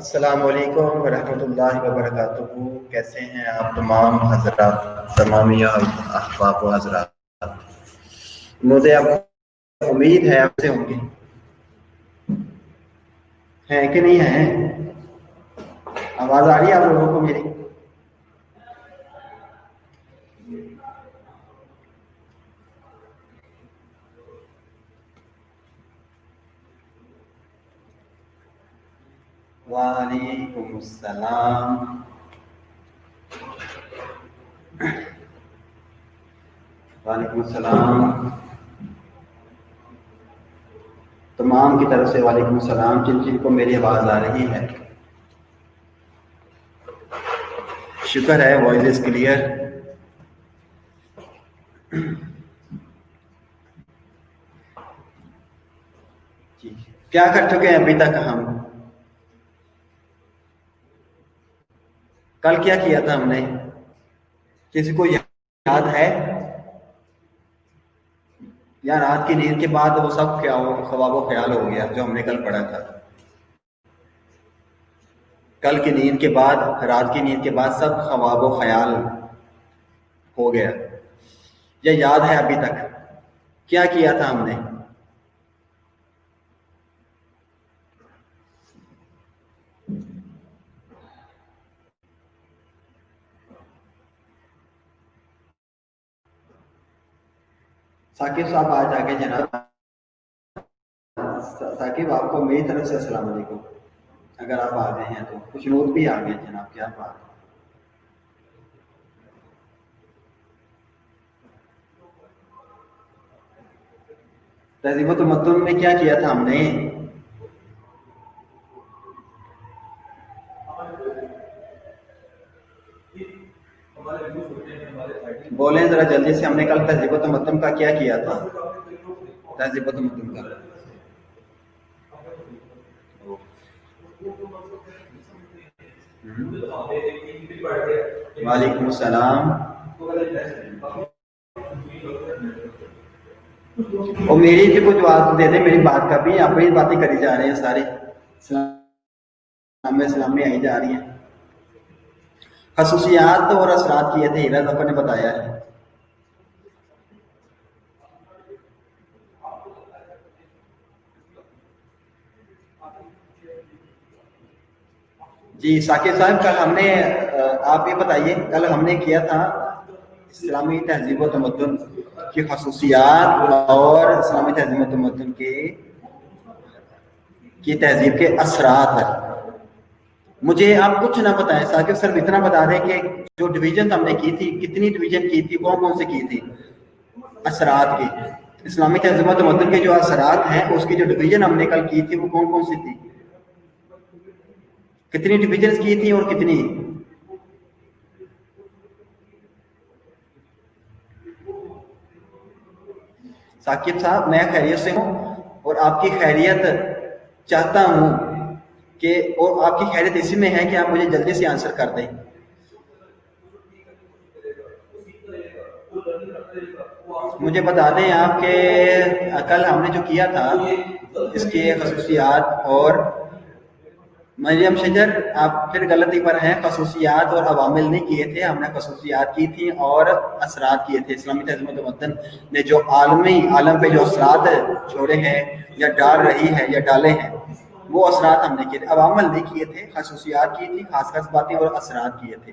السلام علیکم ورحمۃ اللہ وبرکاتہ۔ کیسے ہیں آپ تمام حضرات، تمامیہ احباب و حضرات؟ مجھے اب امید ہے آپ سے ہوں گے، ہیں کہ نہیں ہیں؟ آواز آ رہی ہے آپ لوگوں کو میری؟ وعلیکم السلام۔ وعلیکم السلام، تمام کی طرف سے وعلیکم السلام۔ جن جن کو میری آواز آ رہی ہے شکر ہے، وائس از کلیئر۔ جی، کیا کر چکے ہیں ابھی تک ہم؟ کل کیا کیا تھا ہم نے؟ کسی کو یاد ہے؟ یا رات کی نیند کے بعد وہ سب خواب و خیال ہو گیا جو ہم نے کل پڑھا تھا؟ کل کی نیند کے بعد، رات کی نیند کے بعد سب خواب و خیال ہو گیا؟ یا یاد ہے ابھی تک کیا کیا تھا ہم نے؟ ثاقب صاحب آج آگے جناب۔ ثاقب، آپ کو میری طرف سے السلام علیکم۔ اگر آپ آ گئے ہیں تو کچھ نوٹ بھی آ گئے جناب، کیا بات ہے۔ تہذیب و تمدن میں کیا کیا تھا ہم نے؟ بولیں ذرا جلدی سے، ہم نے کل تہذیب و تمدن کا کیا کیا تھا؟ تہذیب و تمدن کا وعلیکم السلام۔ اور میری بھی کچھ بات دے دیں، میری بات کا بھی، اپنی باتیں کری جا رہے ہیں سارے، اسلامی آئی جا رہی ہیں۔ خصوصیات اور اثرات کیے تھے، ہیرا ظفر نے بتایا ہے۔ جی ثاقب صاحب، کل ہم نے آپ یہ بتائیے، کل ہم نے کیا تھا اسلامی تہذیب و تمدن کی خصوصیات اور اسلامی تہذیب و تمدن کی تہذیب کے اثرات۔ مجھے آپ کچھ نہ بتائیں ثاقب صاحب، اتنا بتا دیں کہ جو ڈویژن ہم نے کی تھی، کتنی ڈویژن کی تھی، کون کون سے کی تھی اثرات کی؟ اسلامی تہذیب و تمدن کے جو اثرات ہیں اس کی جو ڈویژن ہم نے کل کی تھی وہ کون کون سی تھی؟ کتنی ڈویژنز کی تھی اور کتنی؟ ثاقب صاحب، میں خیریت سے ہوں اور آپ کی خیریت چاہتا ہوں کہ، اور آپ کی خیریت اسی میں ہے کہ آپ مجھے جلدی سے آنسر کر دیں۔ مجھے بتا دیں آپ کہ کل ہم نے جو کیا تھا اس کی خصوصیات اور مریم شجر، آپ پھر غلطی پر ہیں، خصوصیات اور عوامل نہیں کیے تھے، ہم نے خصوصیات کی تھی اور اثرات کیے تھے۔ اسلامی تہذیب و تمدن نے جو عالم پہ جو اثرات چھوڑے ہیں یا ڈال رہی ہے یا ڈالے ہیں، وہ اثرات ہم نے کیے تھے، عوامل نہیں کیے تھے۔ خصوصیات کی تھی، خاص خاص باتیں، اور اثرات کیے تھے۔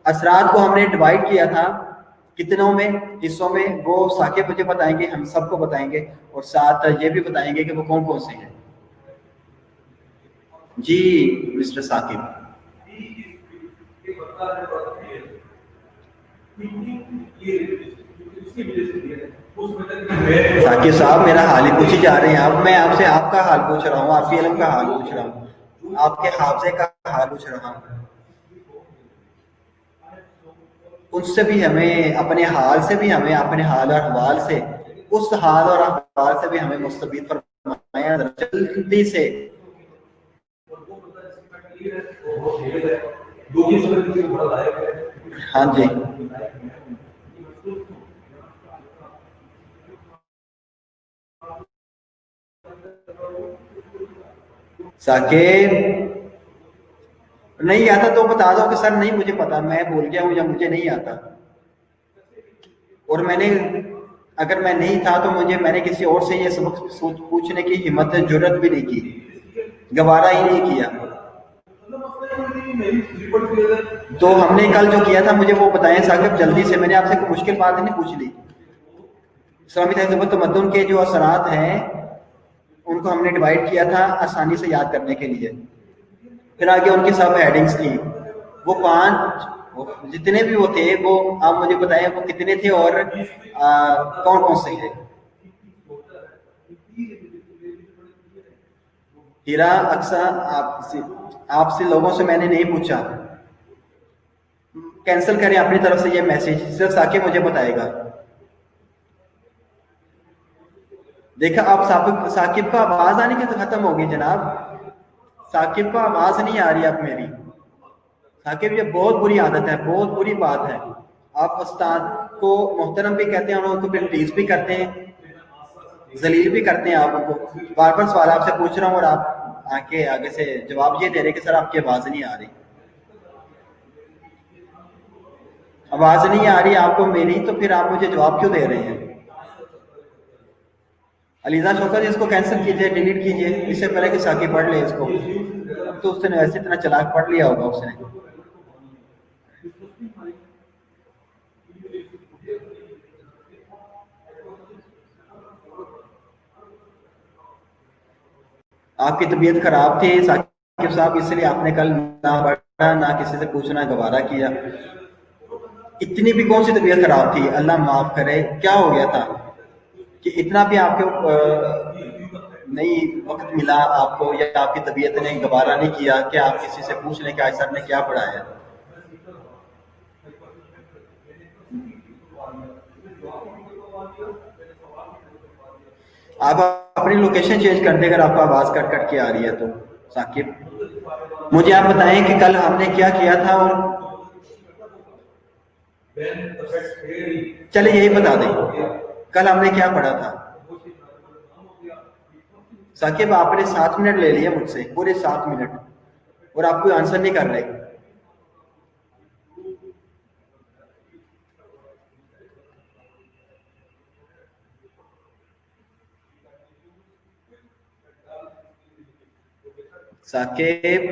اثرات کو ہم نے ڈیوائڈ کیا تھا کتنوں میں، حصوں میں، وہ ثاقب مجھے بتائیں گے، ہم سب کو بتائیں گے، اور ساتھ یہ بھی بتائیں گے کہ وہ کون کون سے ہیں۔ جی مسٹر ثاقب۔ ثاقب صاحب، میرا حال ہی پوچھی جا رہے ہیں آپ، میں آپ سے آپ کا حال پوچھ رہا ہوں، آپ کے علم کا حال پوچھ رہا ہوں، آپ کے حافظے کا حال پوچھ رہا ہوں۔ ان سے بھی ہمیں اپنے حال سے بھی، ہمیں اپنے حال اور احوال سے، اس حال اور احوال سے بھی ہمیں مستفید فرمائیں جلدی سے۔ ہاں جی، ثاقب نہیں آتا تو بتا دو کہ سر نہیں مجھے پتا، میں بھول گیا ہوں یا مجھے نہیں آتا. اور میں نے اگر میں نہیں تھا تو میں نے کسی اور سے یہ سبق پوچھنے کی ہمت جرت بھی نہیں کی، گوارا ہی نہیں کیا. تو ہم نے کل جو کیا تھا مجھے وہ بتائیں ثاقب جلدی سے. میں نے آپ سے کوئی مشکل بات نہیں پوچھ لی. اسلامی تہذیب و تمدن کے جو اثرات ہیں ان کو ہم نے ڈیوائڈ کیا تھا آسانی سے یاد کرنے کے لیے. پھر آگے ان کی سب ہیڈنگز تھیں، وہ 5 جتنے بھی وہ تھے وہ آپ مجھے بتائیں وہ کتنے تھے اور کون کون سے تھے. ہیرا اکثر آپ سے لوگوں سے میں نے نہیں پوچھا. کینسل کریں اپنی طرف سے یہ میسج، صرف ثاقب مجھے بتائے گا. دیکھا آپ ثاقب کا آواز آنے کی تو ختم ہوگی جناب. ثاقب کا آواز نہیں آ رہی اب میری. ثاقب یہ بہت بری عادت ہے، بہت بری بات ہے. آپ استاد کو محترم بھی کہتے ہیں اور ان کو پھر ٹیز بھی کرتے ہیں، ذلیل بھی کرتے ہیں. آپ کو بار بار سوال آپ سے پوچھ رہا ہوں اور آپ آگے سے جواب یہ دے رہے کہ سر آپ کی آواز نہیں آ رہی. آواز نہیں آ رہی آپ کو میری تو پھر آپ مجھے جواب کیوں دے رہے ہیں؟ علیزہ شوکت اس کو کینسل کیجئے، ڈیلیٹ کیجئے، اس سے پہلے کہ ثاقب پڑھ لے اس کو. تو اس نے ویسے اتنا چلاک پڑھ لیا ہوگا اس نے. آپ کی طبیعت خراب تھی ثاقب صاحب، اس لیے آپ نے کل نہ پڑھا نہ کسی سے پوچھنا گوارا کیا. اتنی بھی کون سی طبیعت خراب تھی؟ اللہ معاف کرے. کیا ہو گیا تھا کہ اتنا بھی آپ کو نہیں وقت ملا آپ کو، یا آپ کی طبیعت نے گوارا نہیں کیا کہ آپ کسی سے پوچھ لیں کہ آج سر نے کیا پڑھایا؟ آپ اپنی لوکیشن چینج کر دیں اگر آپ کو آواز کٹ کٹ کے آ رہی ہے تو. ثاقب مجھے آپ بتائیں کہ کل ہم نے کیا کیا تھا، اور چلے یہی بتا دیں کل ہم نے کیا پڑھا تھا. ثاقب آپ نے 7 منٹ لے لیے مجھ سے، پورے 7 منٹ، اور آپ کوئی آنسر نہیں کر رہے. ثاقب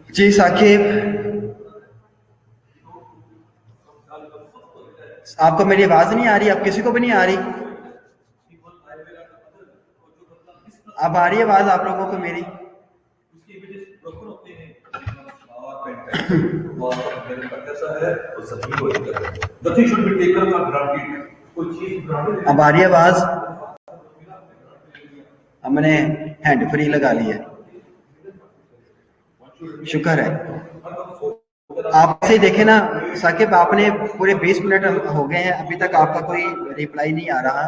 جی ثاقب آپ کو میری آواز نہیں آ رہی؟ آپ کسی کو بھی نہیں آ رہی؟ اب آ رہی ہے آواز آپ لوگوں کو میری؟ اب آ رہی ہے آواز؟ اب میں نے ہینڈ فری لگا لی ہے، شکر ہے. آپ سے دیکھیں نا ثاقب، آپ نے پورے 20 منٹ ہو گئے ہیں، ابھی تک آپ کا کوئی ریپلائی نہیں آ رہا.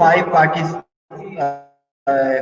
5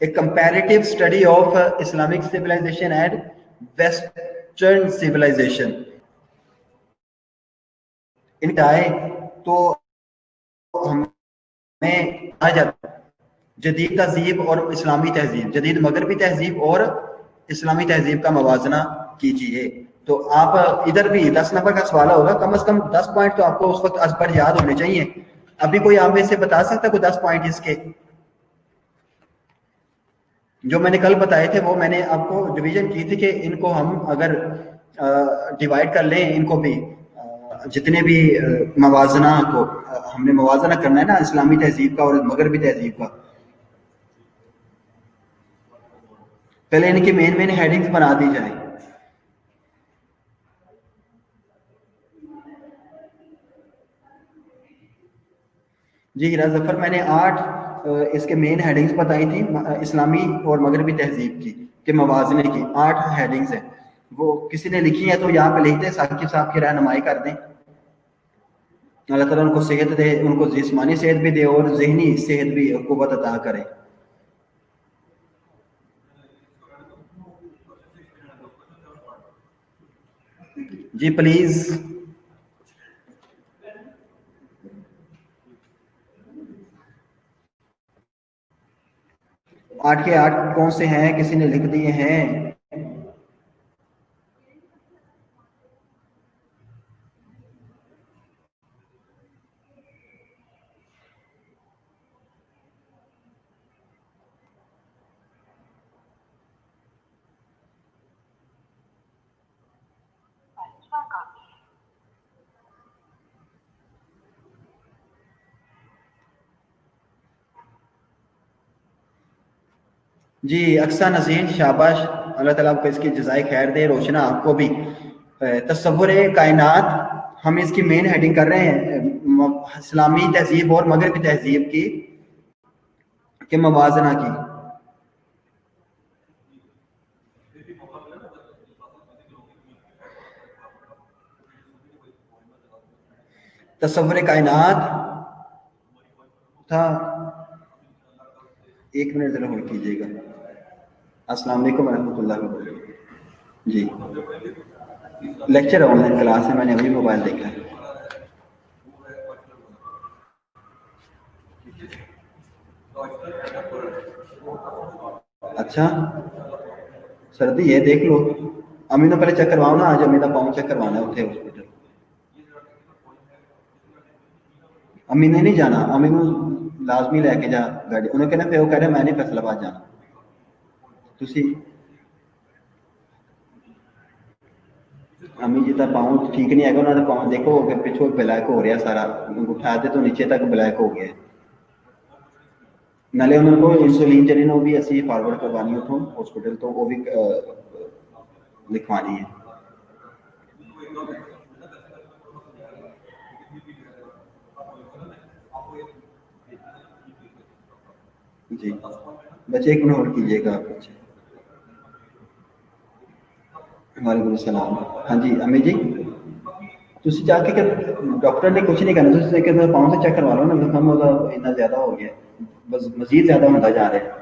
A comparative study of Islamic civilization and Western civilization. ان آئے تو ہمیں کہا جاتا جدید تہذیب اور اسلامی تہذیب، جدید مغربی تہذیب اور اسلامی تہذیب کا موازنہ کیجیے. تو آپ ادھر بھی 10 نمبر کا سوال ہوگا، کم از کم 10 پوائنٹ تو آپ کو اس وقت ازبر یاد ہونے چاہیے. ابھی کوئی آپ میں سے بتا سکتا کوئی 10 پوائنٹ اس کے جو میں نے کل بتائے تھے؟ وہ میں نے آپ کو ڈویژن کی تھی کہ ان کو ہم اگر ڈیوائڈ کر لیں، ان کو بھی جتنے بھی موازنہ کو ہم نے موازنہ کرنا ہے نا اسلامی تہذیب کا اور مغربی تہذیب کا، پہلے ان کی مین ہیڈنگز بنا دی جائیں. جی راز ظفر، میں نے 8 اس کے مین ہیڈنگز بتائی تھی اسلامی اور مغربی تہذیب کی کہ موازنے کی 8 ہیڈنگز ہیں. وہ کسی نے لکھی ہے تو یہاں پہ لکھ دیں، ثاقب صاحب کی رہنمائی کر دیں. اللہ تعالیٰ ان کو صحت دے، ان کو جسمانی صحت بھی دے اور ذہنی صحت بھی قوت عطا کرے. جی پلیز. 8 کے 8 کون سے ہیں؟ کسی نے لکھ دیے ہیں؟ جی اقصا نذیر، شاباش، اللہ تعالیٰ آپ کو اس کی جزائے خیر دے. روشنا آپ کو بھی. تصور کائنات ہم اس کی مین ہیڈنگ کر رہے ہیں اسلامی تہذیب اور مغربی تہذیب کی کہ موازنہ کی. تصور کائنات تھا. 1 منٹ ذرا ہولڈ کیجیے گا. السلام علیکم ورحمۃ اللہ وبرکاتہ. جی لیکچر آن لائن کلاس ہے، میں نے ابھی موبائل دیکھا ہے. اچھا سردی ہے، دیکھ لو. امی نے پہلے چیک کرواؤ نا، آج امی کا پاؤں چیک کروانا ہے اتنے ہاسپٹل. امی نے نہیں جانا، امی کو لازمی لے کے جا گاڑی. انہوں نے کہنا پھر وہ کہہ رہے میں نہیں فیصلہ باد جانا. تسی امی جی کا پاؤں ٹھیک نہیں ہے، انہوں نے پاؤں دیکھو پچھو بلیک ہو رہا سارا، اٹھاتے تو نیچے تک بلیک ہو گیا. نالے انہوں کو انسولین جڑی نا وہ بھی اسی فارورڈ کروانی اتوں ہاسپٹل تو وہ بھی لکھوانی ہے. جی بچے 1 منٹ ہولڈ کیجیے گا آپ. بچے وعلیکم السلام. ہاں جی امی جی، تھی جا کے ڈاکٹر نے کچھ نہیں کرنا، کہ پاؤں سے چیک کروا لو نا، زخم اتنا زیادہ ہو گیا بس مزید زیادہ ہوتا جا رہا ہے.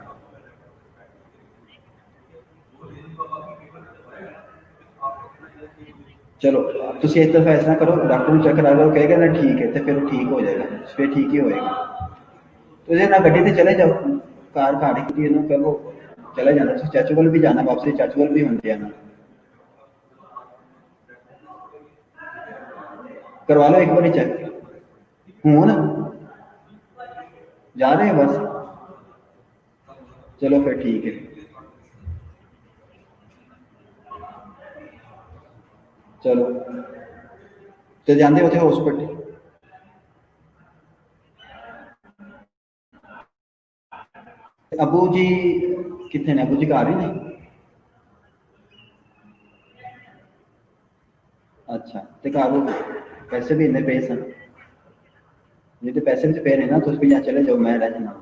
چلو تھی ایک دفعہ ایسا کرو، ڈاکٹر نے چیک کرا لو، کہے گا نا ٹھیک ہے تو پھر ٹھیک ہو جائے گا، پھر ٹھیک ہی ہوئے گا. تو نہ گڈی سے چلے جاؤ، کار کھاڑی کی کہ وہ چلے جانا. چاچو وال بھی جانا واپسی، چاچو وال بھی ہوتے ہیں. کروا لو ایک بار چیک ہوں نا، جا رہے ہیں بس. چلو پھر ٹھیک ہے. چلو تو جانے اتنے ہاسپٹل. ابو جی کتنے نے؟ ابو جی گھر ہی نے؟ اچھا تو گھر پیسے بھی اتنے پے سن؟ نہیں تو پیسے بھی پے نے نا، تم بھی یہاں چلے جاؤ، میں رہ جانا.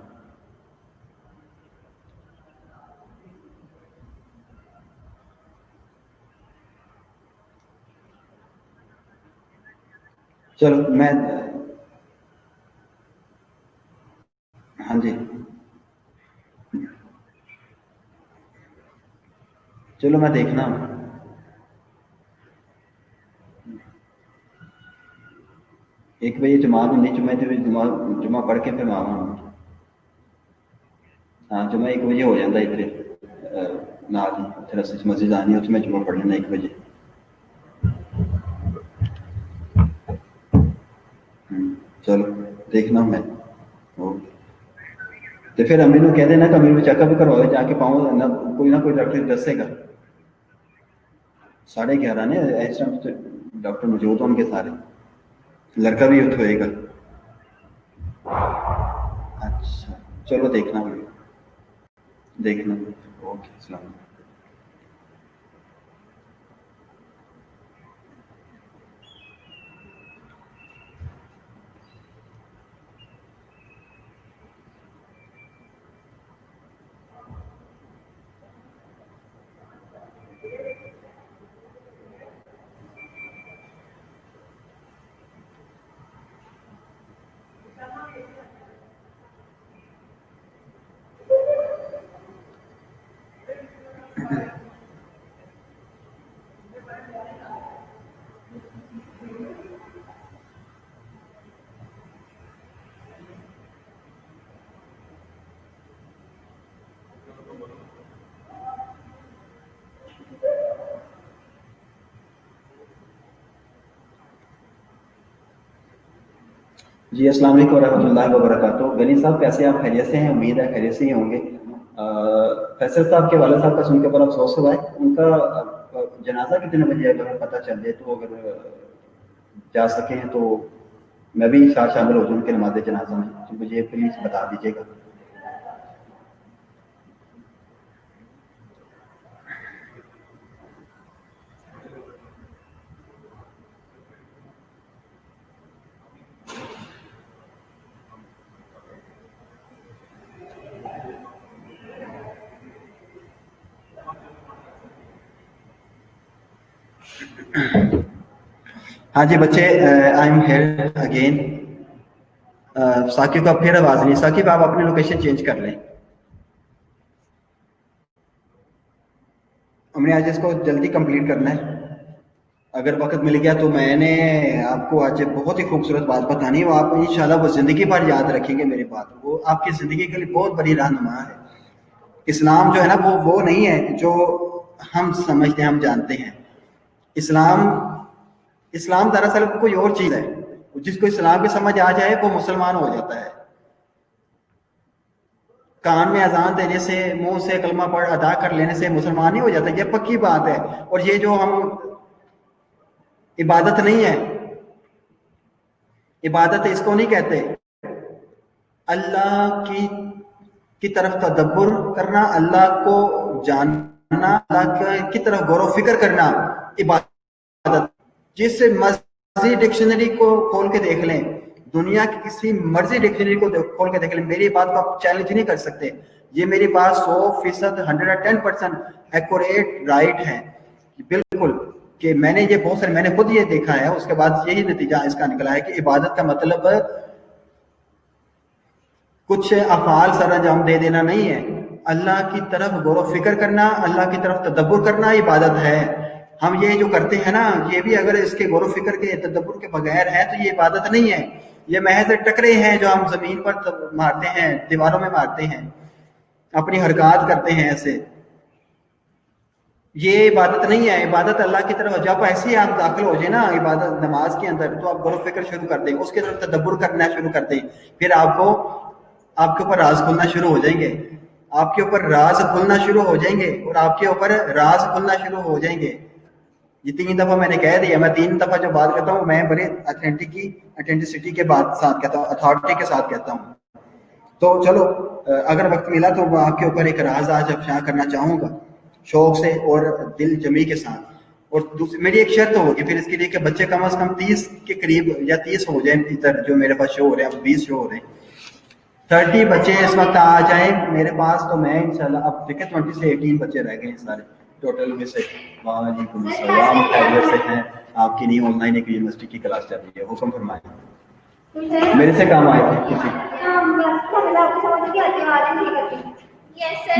چلو میں ہاں جی چلو میں دیکھنا ایک بجے جماعت نہیں جمعہ پڑھ کے پھر میں آؤں. ہاں جمعہ 1 بجے ہو جاتا ادھر نال ہی مسجد آنی اس میں جمعہ پڑھ لینا 1 بجے. چلو دیکھنا میں. تو پھر امی کو کہہ دینا کہ امی کو چیک اپ کرواؤ جا کے پاؤں کوئی نہ کوئی ڈاکٹر دسے گا. 11:30 نے اس ٹائم ڈاکٹر موجود ہوں گے سارے. لڑکا بھی ہوئے گا. اچھا چلو دیکھنا اوکے السلام علیکم. جی السلام علیکم ورحمۃ اللہ وبرکاتہ. غنی صاحب کیسے آپ خیریت سے ہیں؟ امید ہے خیریت سے ہی ہوں گے. فیصل صاحب کے والد صاحب کا سن کے بڑا افسوس ہوا ہے. ان کا جنازہ کتنے بجے اگر پتہ چل جائے تو اگر جا سکیں تو میں بھی ساتھ شامل ہو جاؤں ان کے نماز جنازہ میں تو مجھے پلیز بتا دیجیے گا. ہاں جی بچے I am here again. Saqib کو پھر آواز نہیں. ثاقب آپ اپنی لوکیشن چینج کر لیں. ہم نے آج اس کو جلدی کمپلیٹ کرنا ہے. اگر وقت مل گیا تو میں نے آپ کو آج بہت ہی خوبصورت بات بتانی ہے. وہ آپ انشاءاللہ وہ زندگی بھر یاد رکھیں گے میری بات. وہ آپ کی زندگی کے لیے بہت بڑی رہنما ہے. اسلام جو ہے نا وہ نہیں ہے جو ہم سمجھتے ہیں ہم جانتے ہیں. اسلام دراصل کوئی اور چیز ہے. جس کو اسلام کی سمجھ آ جائے وہ مسلمان ہو جاتا ہے. کان میں اذان دینے سے منہ سے کلمہ پڑھ ادا کر لینے سے مسلمان نہیں ہو جاتا. یہ پکی بات ہے. اور یہ جو ہم عبادت نہیں ہے. عبادت اس کو نہیں کہتے. اللہ کی طرف تدبر کرنا, اللہ کو جاننا, اللہ کی طرف غور و فکر کرنا عبادت. جس مرضی ڈکشنری کو کھول کے دیکھ لیں, دنیا کی کسی مرضی ڈکشنری کو کھول کے دیکھ لیں, میری بات کو آپ چیلنج نہیں کر سکتے. یہ میری بات 100% 110% ایکوریٹ رائٹ ہے بالکل. کہ میں نے یہ بہت سارے میں نے خود یہ دیکھا ہے. اس کے بعد یہی نتیجہ اس کا نکلا ہے کہ عبادت کا مطلب کچھ افعال سر انجام دے دینا نہیں ہے. اللہ کی طرف غور و فکر کرنا, اللہ کی طرف تدبر کرنا عبادت ہے. ہم یہ جو کرتے ہیں نا, یہ بھی اگر اس کے غور و فکر کے تدبر کے بغیر ہے تو یہ عبادت نہیں ہے. یہ محض ٹکرے ہیں جو ہم زمین پر مارتے ہیں, دیواروں میں مارتے ہیں, اپنی حرکات کرتے ہیں ایسے. یہ عبادت نہیں ہے. عبادت اللہ کی طرف جب ایسے ہی آپ داخل ہو جائیں نا عبادت نماز کے اندر, تو آپ غور و فکر شروع کر دیں, اس کے طرف تدبر کرنا شروع کر دیں. پھر آپ کے اوپر راز کھلنا شروع ہو جائیں گے. آپ کے اوپر راز کھلنا شروع ہو جائیں گے اور آپ کے اوپر راز کھلنا شروع ہو جائیں گے. یہ 3 دفعہ میں نے کہہ دیا. میں 3 دفعہ جو بات کرتا ہوں میں بڑے اتھینٹسٹی کے ساتھ کہتا ہوں, اتھارٹی کے ساتھ کہتا ہوں. تو چلو اگر وقت ملا تو میں آپ کے اوپر ایک راز آج افشاں کرنا چاہوں گا شوق سے اور دل جمی کے ساتھ. اور میری ایک شرط ہوگی پھر اس کے لیے کہ بچے کم از کم 30 کے قریب یا 30 ہو جائیں ادھر جو میرے پاس شو ہو رہے ہیں. اب 20 شو ہو رہے ہیں. 30 بچے اس وقت آ جائیں میرے پاس تو میں انشاءاللہ. اب دیکھیں 20 سے 18 بچے رہ گئے ہیں سارے ٹوٹل میں سے. وعلیکم السلام, خیریت سے ہیں؟ آپ کی نہیں آن لائن ایک یونیورسٹی کی کلاس چل رہی ہے. حکم فرمائیں. میرے سے کام آئے تھے کسی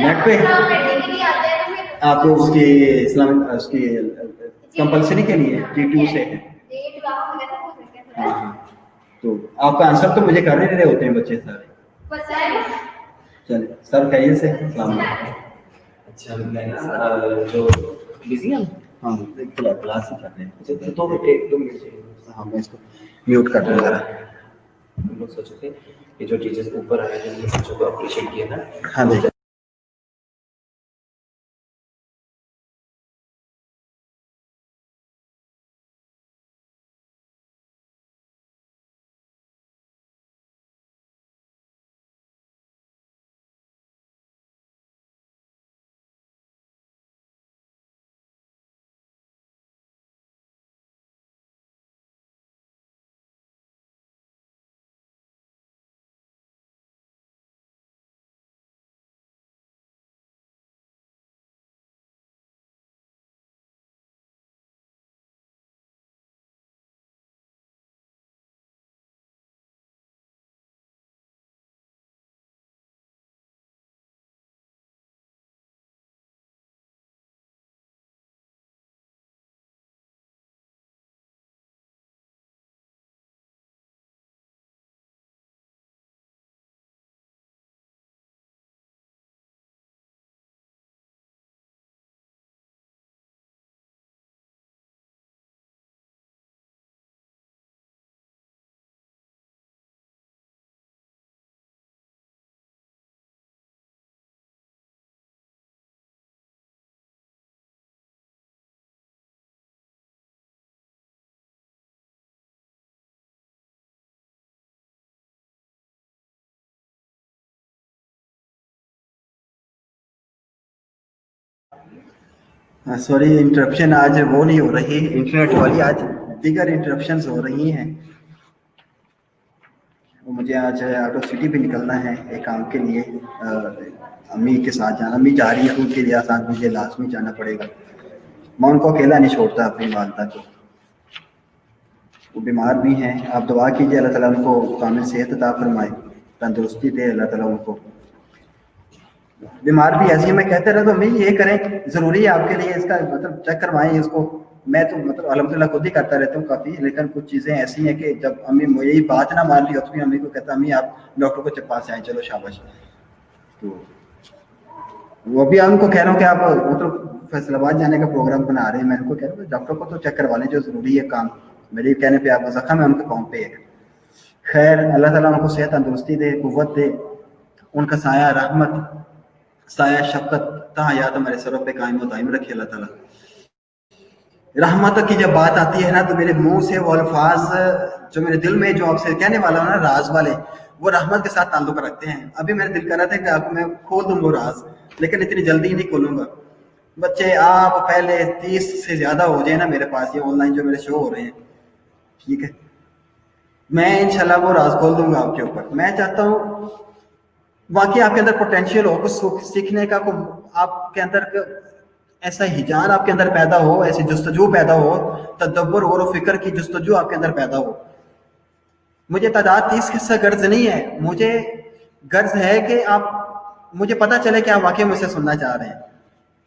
نیٹ پہ. آپ کو اس کی اسلام اس کی کمپلسری کے لیے G2 سے ہے. ہاں ہاں تو آپ کا آنسر تو مجھے کر نہیں رہے ہوتے ہیں بچے سارے. چلے سر کہیے سے السلام علیکم. اچھا جو بزی ہیں ہاں کلاس ہی کر رہے ہیں. 2 منٹ. ہاں میں اس کو میوٹ کر دوں ذرا. ہم لوگ سوچے تھے کہ جو ٹیچرس اوپر آئے ہیں ان بچوں کو اپریشیٹ کیا تھا. ہاں جی. سوری انٹرپشن آج وہ نہیں ہو رہی انٹرنیٹ والی, آج دیگر انٹرپشنز ہو رہی ہیں. مجھے آج آؤٹ آف سٹی بھی نکلنا ہے ایک کام کے لیے, امی کے ساتھ جانا. امی جا رہی ہے ان کے لیے ساتھ مجھے لازمی جانا پڑے گا. میں ان کو اکیلا نہیں چھوڑتا اپنی والدہ کو, وہ بیمار بھی ہیں. آپ دعا کیجیے اللہ تعالیٰ ان کو کامل صحت عطا فرمائے, تندرستی دے اللہ تعالیٰ ان کو. بیمار بھی ایسی میں کہتے رہتا ہوں امی یہ کریں, ضروری ہے آپ کے لیے اس کا مطلب چیک کروائیں اس کو. میں تو مطلب الحمدللہ خود ہی کرتا رہتا ہوں کافی, لیکن کچھ چیزیں ایسی ہیں کہ جب امی یہی بات نہ مان لی ہوتی, امی کو کہتا امی آپ ڈاکٹر کو پاس آئیں, چلو شاباش. تو وہ بھی ان کو کہہ رہا ہوں کہ آپ مطلب فیصل آباد جانے کا پروگرام بنا رہے ہیں, میں ان کو کہہ رہا ہوں ڈاکٹر کو تو چیک کروا لیں جو ضروری ہے کام. میرے کہنے پہ آپ زخم ہے ان کے پاؤں پہ. خیر اللہ تعالیٰ ان کو صحت تندرستی دے, قوت دے, ان کا سایہ رحمت سایہ شفقت تا حیات ہمارے سروں پہ قائم و دائم رکھے اللہ تعالیٰ. رحمت کی جب بات آتی ہے نا تو میرے منہ سے وہ الفاظ جو میرے دل میں جو آپ سے کہنے والا ہوں نا راز والے, وہ رحمت کے ساتھ تعلق رکھتے ہیں. ابھی میرا دل کر رہا تھا کہ آپ کو میں کھول دوں وہ راز, لیکن اتنی جلدی نہیں کھولوں گا. بچے آپ پہلے 30 سے زیادہ ہو جائیں نا میرے پاس, یہ آن لائن جو میرے شو ہو رہے ہیں, ٹھیک ہے, میں انشاءاللہ وہ راز کھول دوں گا آپ کے اوپر. میں چاہتا ہوں واقعی آپ کے اندر پوٹینشیل ہو کچھ سیکھنے کا, آپ کے اندر ایسا ہجان آپ کے اندر پیدا ہو, ایسی جستجو پیدا ہو, تدبر غور و فکر کی جستجو آپ کے اندر پیدا ہو. مجھے تعداد 30 سے غرض نہیں ہے, مجھے غرض ہے کہ آپ مجھے پتہ چلے کہ آپ واقعی مجھ سے سننا چاہ رہے ہیں.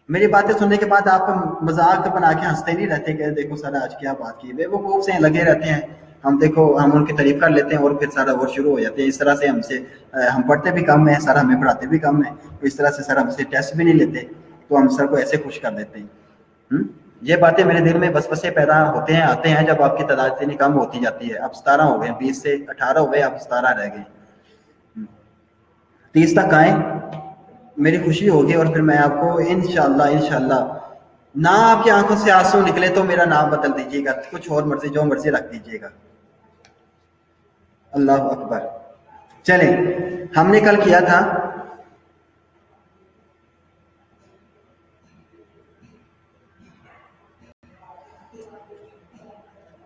میری باتیں سننے کے بعد آپ مذاق بنا کے ہنستے نہیں رہتے کہ دیکھو سر آج کیا بات کی, وہ خوب سے لگے رہتے ہیں. ہم دیکھو ہم ان کی تعریف کر لیتے ہیں اور پھر سارا وہ شروع ہو جاتے ہیں. اس طرح سے ہم پڑھتے بھی کم ہیں, سر ہمیں پڑھاتے بھی کم ہیں, اس طرح سے سر ہم سے ٹیسٹ بھی نہیں لیتے, تو ہم سر کو ایسے خوش کر دیتے ہیں. یہ باتیں میرے دل میں بس بسے پیدا ہوتے ہیں آتے ہیں جب آپ کی تعداد اتنی کم ہوتی جاتی ہے. اب 17 ہو گئے, 20 سے 18 ہو گئے, اب 17 رہ گئے. 30 تک آئیں, میری خوشی ہوگی. اور پھر میں آپ کو انشاءاللہ نہ آپ کی آنکھوں سے آنسو نکلے تو میرا نام بدل دیجیے گا, کچھ اور مرضی جو مرضی رکھ دیجیے گا. اللہ اکبر. چلیں, ہم نے کل کیا تھا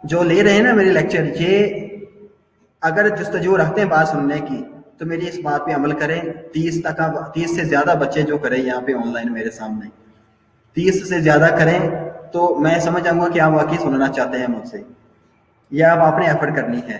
جو لے رہے ہیں نا میرے لیکچر, یہ اگر جستجو رکھتے ہیں بات سننے کی تو میری اس بات پہ عمل کریں. 30 سے زیادہ بچے جو کریں یہاں پہ آن لائن میرے سامنے, 30 سے زیادہ کریں تو میں سمجھ جاؤں گا کہ آپ واقعی سننا چاہتے ہیں مجھ سے, یا آپ نے ایفرٹ کرنی ہے.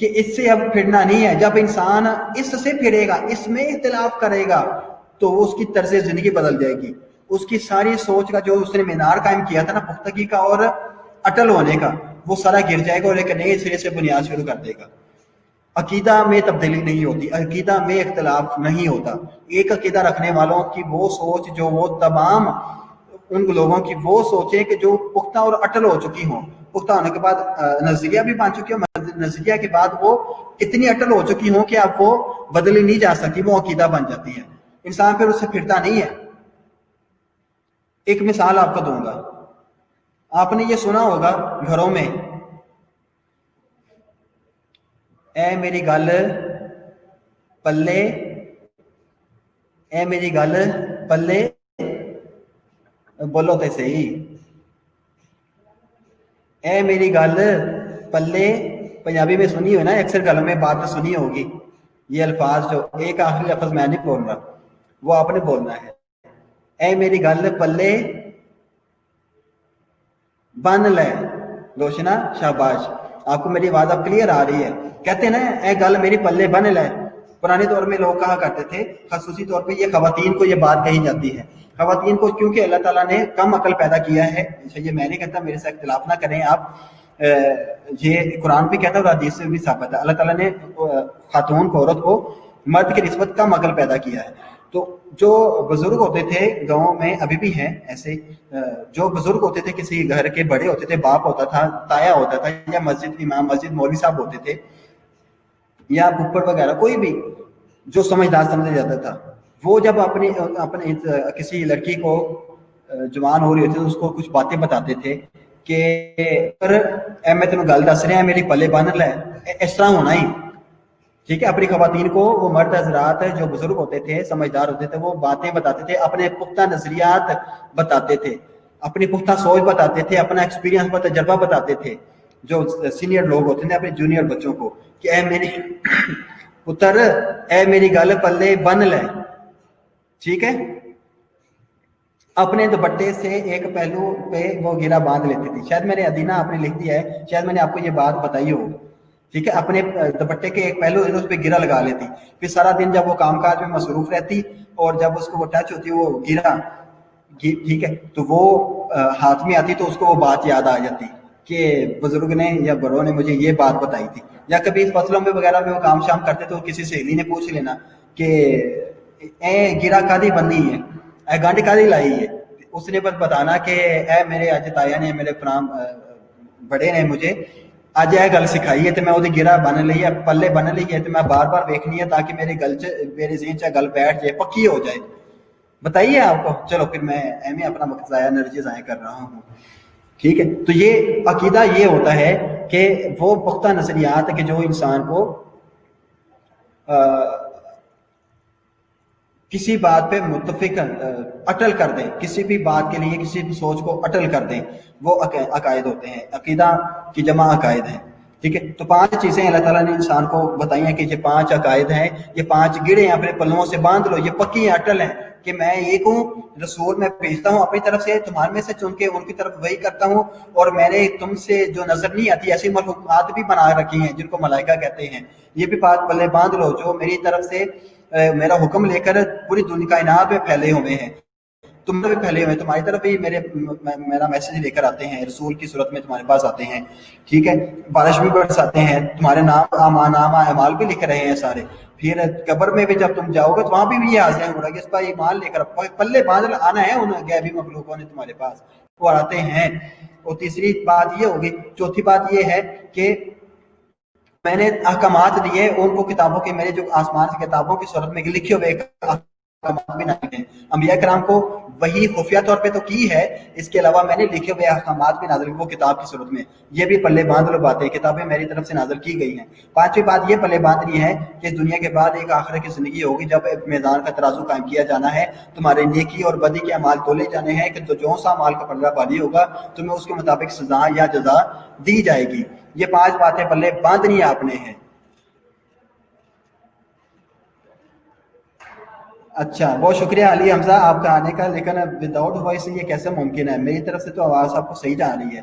کہ اس سے اب پھرنا نہیں ہے. جب انسان اس سے پھرے گا, اس میں اختلاف کرے گا, تو اس کی طرز زندگی بدل جائے گی. اس کی ساری سوچ کا جو اس نے مینار قائم کیا تھا نا پختگی کا اور اٹل ہونے کا, وہ سارا گر جائے گا اور ایک نئے سرے سے بنیاد شروع کر دے گا. عقیدہ میں تبدیلی نہیں ہوتی, عقیدہ میں اختلاف نہیں ہوتا. ایک عقیدہ رکھنے والوں کی وہ سوچ جو وہ تمام ان لوگوں کی وہ سوچیں کہ جو پختہ اور اٹل ہو چکی ہوں, پختہ ہونے کے بعد نظریہ بھی بن چکی ہوں, نظریہ کے بعد وہ اتنی اٹل ہو چکی ہوں کہ اب وہ بدلی نہیں جا سکتی, وہ عقیدہ بن جاتی ہے. انسان پھر اس سے پھرتا نہیں ہے. ایک مثال آپ کو دوں گا, آپ نے یہ سنا ہوگا گھروں میں, اے میری گل پلے, اے میری گل پلے, بولو تو صحیح, اے میری گل پلے. پنجابی میں سنی ہوئی نا اکثر گلوں میں بات سنی ہوگی. یہ الفاظ جو ایک آخری لفظ میں نہیں بول رہا, وہ آپ نے بولنا ہے. اے میری گل پلے بن لے. روشنا شاباش, آپ کو میری آواز اب کلیئر آ رہی ہے. کہتے ہیں نا اے گل میری پلے بن لے. پرانے دور میں لوگ کہا کرتے تھے, خصوصی طور پہ یہ خواتین کو یہ بات کہی جاتی ہے. خواتین کو کیونکہ اللہ تعالیٰ نے کم عقل پیدا کیا ہے, یہ میں نہیں کہتا, میرے سے اختلاف نہ کریں آپ, یہ قرآن بھی کہتا ہے اور حدیث سے بھی ثابت ہے. اللہ تعالیٰ نے خاتون کو, عورت کو مرد کی نسبت کم عقل پیدا کیا ہے. تو جو بزرگ ہوتے تھے گاؤں میں, ابھی بھی ہیں ایسے, جو بزرگ ہوتے تھے, کسی گھر کے بڑے ہوتے تھے, باپ ہوتا تھا, تایا ہوتا تھا, یا مسجد امام, مسجد مولوی صاحب ہوتے تھے, یا پھپھڑ وغیرہ, کوئی بھی جو سمجھدار سمجھا جاتا تھا, وہ جب اپنے کسی لڑکی کو جوان ہو رہی ہوتی تھی, اس کو کچھ باتیں بتاتے تھے کہ اے میں تمہیں گل دس رہا, میری پلے بن لے, اس طرح ہونا ہی. ٹھیک ہے, اپنی خواتین کو وہ مرد حضرات جو بزرگ ہوتے تھے, سمجھدار ہوتے تھے, وہ باتیں بتاتے تھے, اپنے پختہ نظریات بتاتے تھے, اپنی پختہ سوچ بتاتے تھے, اپنا ایکسپیرینس پر تجربہ بتاتے تھے. جو سینئر لوگ ہوتے ہیں اپنے جونیئر بچوں کو کہ اے میری پتر, اے میری گل پلے بن لے. ٹھیک ہے, اپنے دوپٹے سے ایک پہلو پہ وہ گرا باندھ لیتی تھی. شاید میں نے ادینہ آپ نے لکھ دیا ہے, شاید میں نے آپ کو یہ بات بتائی ہو. ٹھیک ہے, اپنے دوپٹے کے ایک پہلو اس پہ گرا لگا لیتی, پھر سارا دن جب وہ کام کاج میں مصروف رہتی اور جب اس کو وہ ٹچ ہوتی وہ گرا, ٹھیک ہے, تو وہ ہاتھ میں آتی تو اس کو وہ بات یاد آ جاتی کہ بزرگ نے یا بڑوں نے مجھے یہ بات بتائی تھی. یا کبھی فصلوں میں وغیرہ میں وہ کام شام کرتے تو کسی سہیلی نے پوچھ لینا کہ اے گرا کادی بننی ہے, اے گانڈ کادی لائی ہے. اس نے بس بتانا کہ اے میرے اج تایا نے, میرے فرام بڑے نے مجھے اج یہ گل سکھائی ہے, تو میں وہ گرا بن لی ہے, پلے بن لی ہے, تو میں بار بار ویکھنی ہے تاکہ میرے ذہن چ گل بیٹھ جائے, پکی ہو جائے. بتائیے آپ کو, چلو پھر میں ایویں اپنا وقت ضائع, انرجی ضائع کر رہا ہوں. ٹھیک ہے, تو یہ عقیدہ یہ ہوتا ہے کہ وہ پختہ نظریات کہ جو انسان کو کسی بات پہ متفق اٹل کر دیں, کسی بھی بات کے لیے کسی بھی سوچ کو اٹل کر دیں, وہ عقائد ہوتے ہیں. عقیدہ کی جمع عقائد ہیں. ٹھیک ہے, تو 5 چیزیں اللہ تعالیٰ نے انسان کو بتائی ہیں کہ یہ 5 عقائد ہیں, یہ 5 گڑے ہیں, اپنے پلوؤں سے باندھ لو, یہ پکی ہیں, اٹل ہیں کہ میں ایک ہوں, رسول میں بھیجتا ہوں اپنی طرف سے, تمہارے میں سے چن کے ان کی طرف وہی کرتا ہوں, اور میں نے تم سے جو نظر نہیں آتی ایسی مخلوقات بھی بنا رکھی ہیں جن کو ملائکہ کہتے ہیں, یہ بھی پلے باندھ لو جو میری طرف سے میرا حکم لے کر پوری دنیا کائنات میں پھیلے ہوئے ہیں. تم بھی پھیلے ہوئے ہیں, تمہاری طرف بھی میرا میسج لے کر آتے ہیں, رسول کی صورت میں تمہارے پاس آتے ہیں. ٹھیک ہے, بارش بھی برساتے ہیں, تمہارے نام اعمال بھی لکھ رہے ہیں سارے. پھر قبر میں بھی جب تم جاؤ گے تو وہاں بھی یہ حاضر ہو رہا ہے کہ اس پر ایمان لے کر پلے باندھ آنا ہے ان غیبی مخلوقوں نے تمہارے پاس, وہ آتے ہیں. اور تیسری بات یہ ہوگی, چوتھی بات یہ ہے کہ میں نے احکامات دیے ان کو کتابوں کے, میرے جو آسمان کی کتابوں کی صورت میں لکھے ہوئے احکامات بھی نازل ہیں. انبیاء کرام کو وہی خفیہ طور پہ تو کی ہے, اس کے علاوہ میں نے لکھے ہوئے احکامات بھی نازل وہ کتاب کی صورت میں, یہ بھی پلے باندھ لو باتیں, کتابیں میری طرف سے نازل کی گئی ہیں. 5ویں بات یہ پلے باندھنی ہے کہ دنیا کے بعد ایک آخرت کی زندگی ہوگی جب میدان کا ترازو قائم کیا جانا ہے, تمہارے نیکی اور بدی کے اعمال تولے جانے ہیں کہ تو جو سا اعمال کا پلڑا بھاری ہوگا تمہیں اس کے مطابق سزا یا جزا دی جائے گی. یہ 5 باتیں پلے باندھنی آپ نے ہیں. اچھا, بہت شکریہ علی حمزہ آپ کا آنے کا, لیکن وداؤٹ وائس یہ کیسے ممکن ہے؟ میری طرف سے تو آواز آپ کو صحیح جا رہی ہے.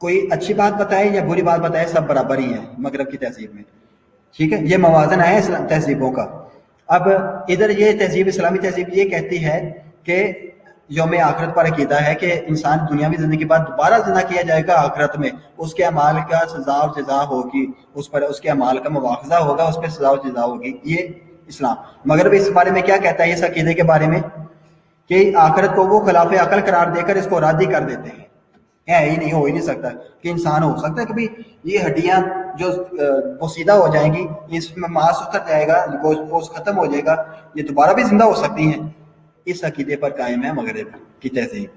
کوئی اچھی بات بتائے یا بری بات بتائے سب برابر ہی ہیں مغرب کی تہذیب میں، ٹھیک ہے، یہ موازنہ ہے اسلام تہذیبوں کا۔ اب ادھر یہ تہذیب اسلامی تہذیب یہ کہتی ہے کہ یوم آخرت پر عقیدہ ہے کہ انسان دنیاوی زندگی کے بعد دوبارہ زندہ کیا جائے گا آخرت میں، اس کے اعمال کا سزا و جزا ہوگی، اس پر اس کے اعمال کا مواخذہ ہوگا، اس پہ سزا و جزا ہوگی، یہ اسلام۔ مگر اس بارے میں کیا کہتا ہے اس عقیدے کے بارے میں کہ آخرت کو وہ خلاف عقل قرار دے کر اس کو رد ہی کر دیتے ہیں، ہے ہی نہیں، ہو ہی نہیں سکتا کہ انسان ہو سکتا ہے کبھی، یہ ہڈیاں جو پوسیدہ ہو جائیں گی، اس میں ماس اتر جائے گا، گوشت پوش ختم ہو جائے گا، یہ دوبارہ بھی زندہ ہو سکتی ہیں، اس عقیدے پر قائم ہے مغرب کی تہذیب۔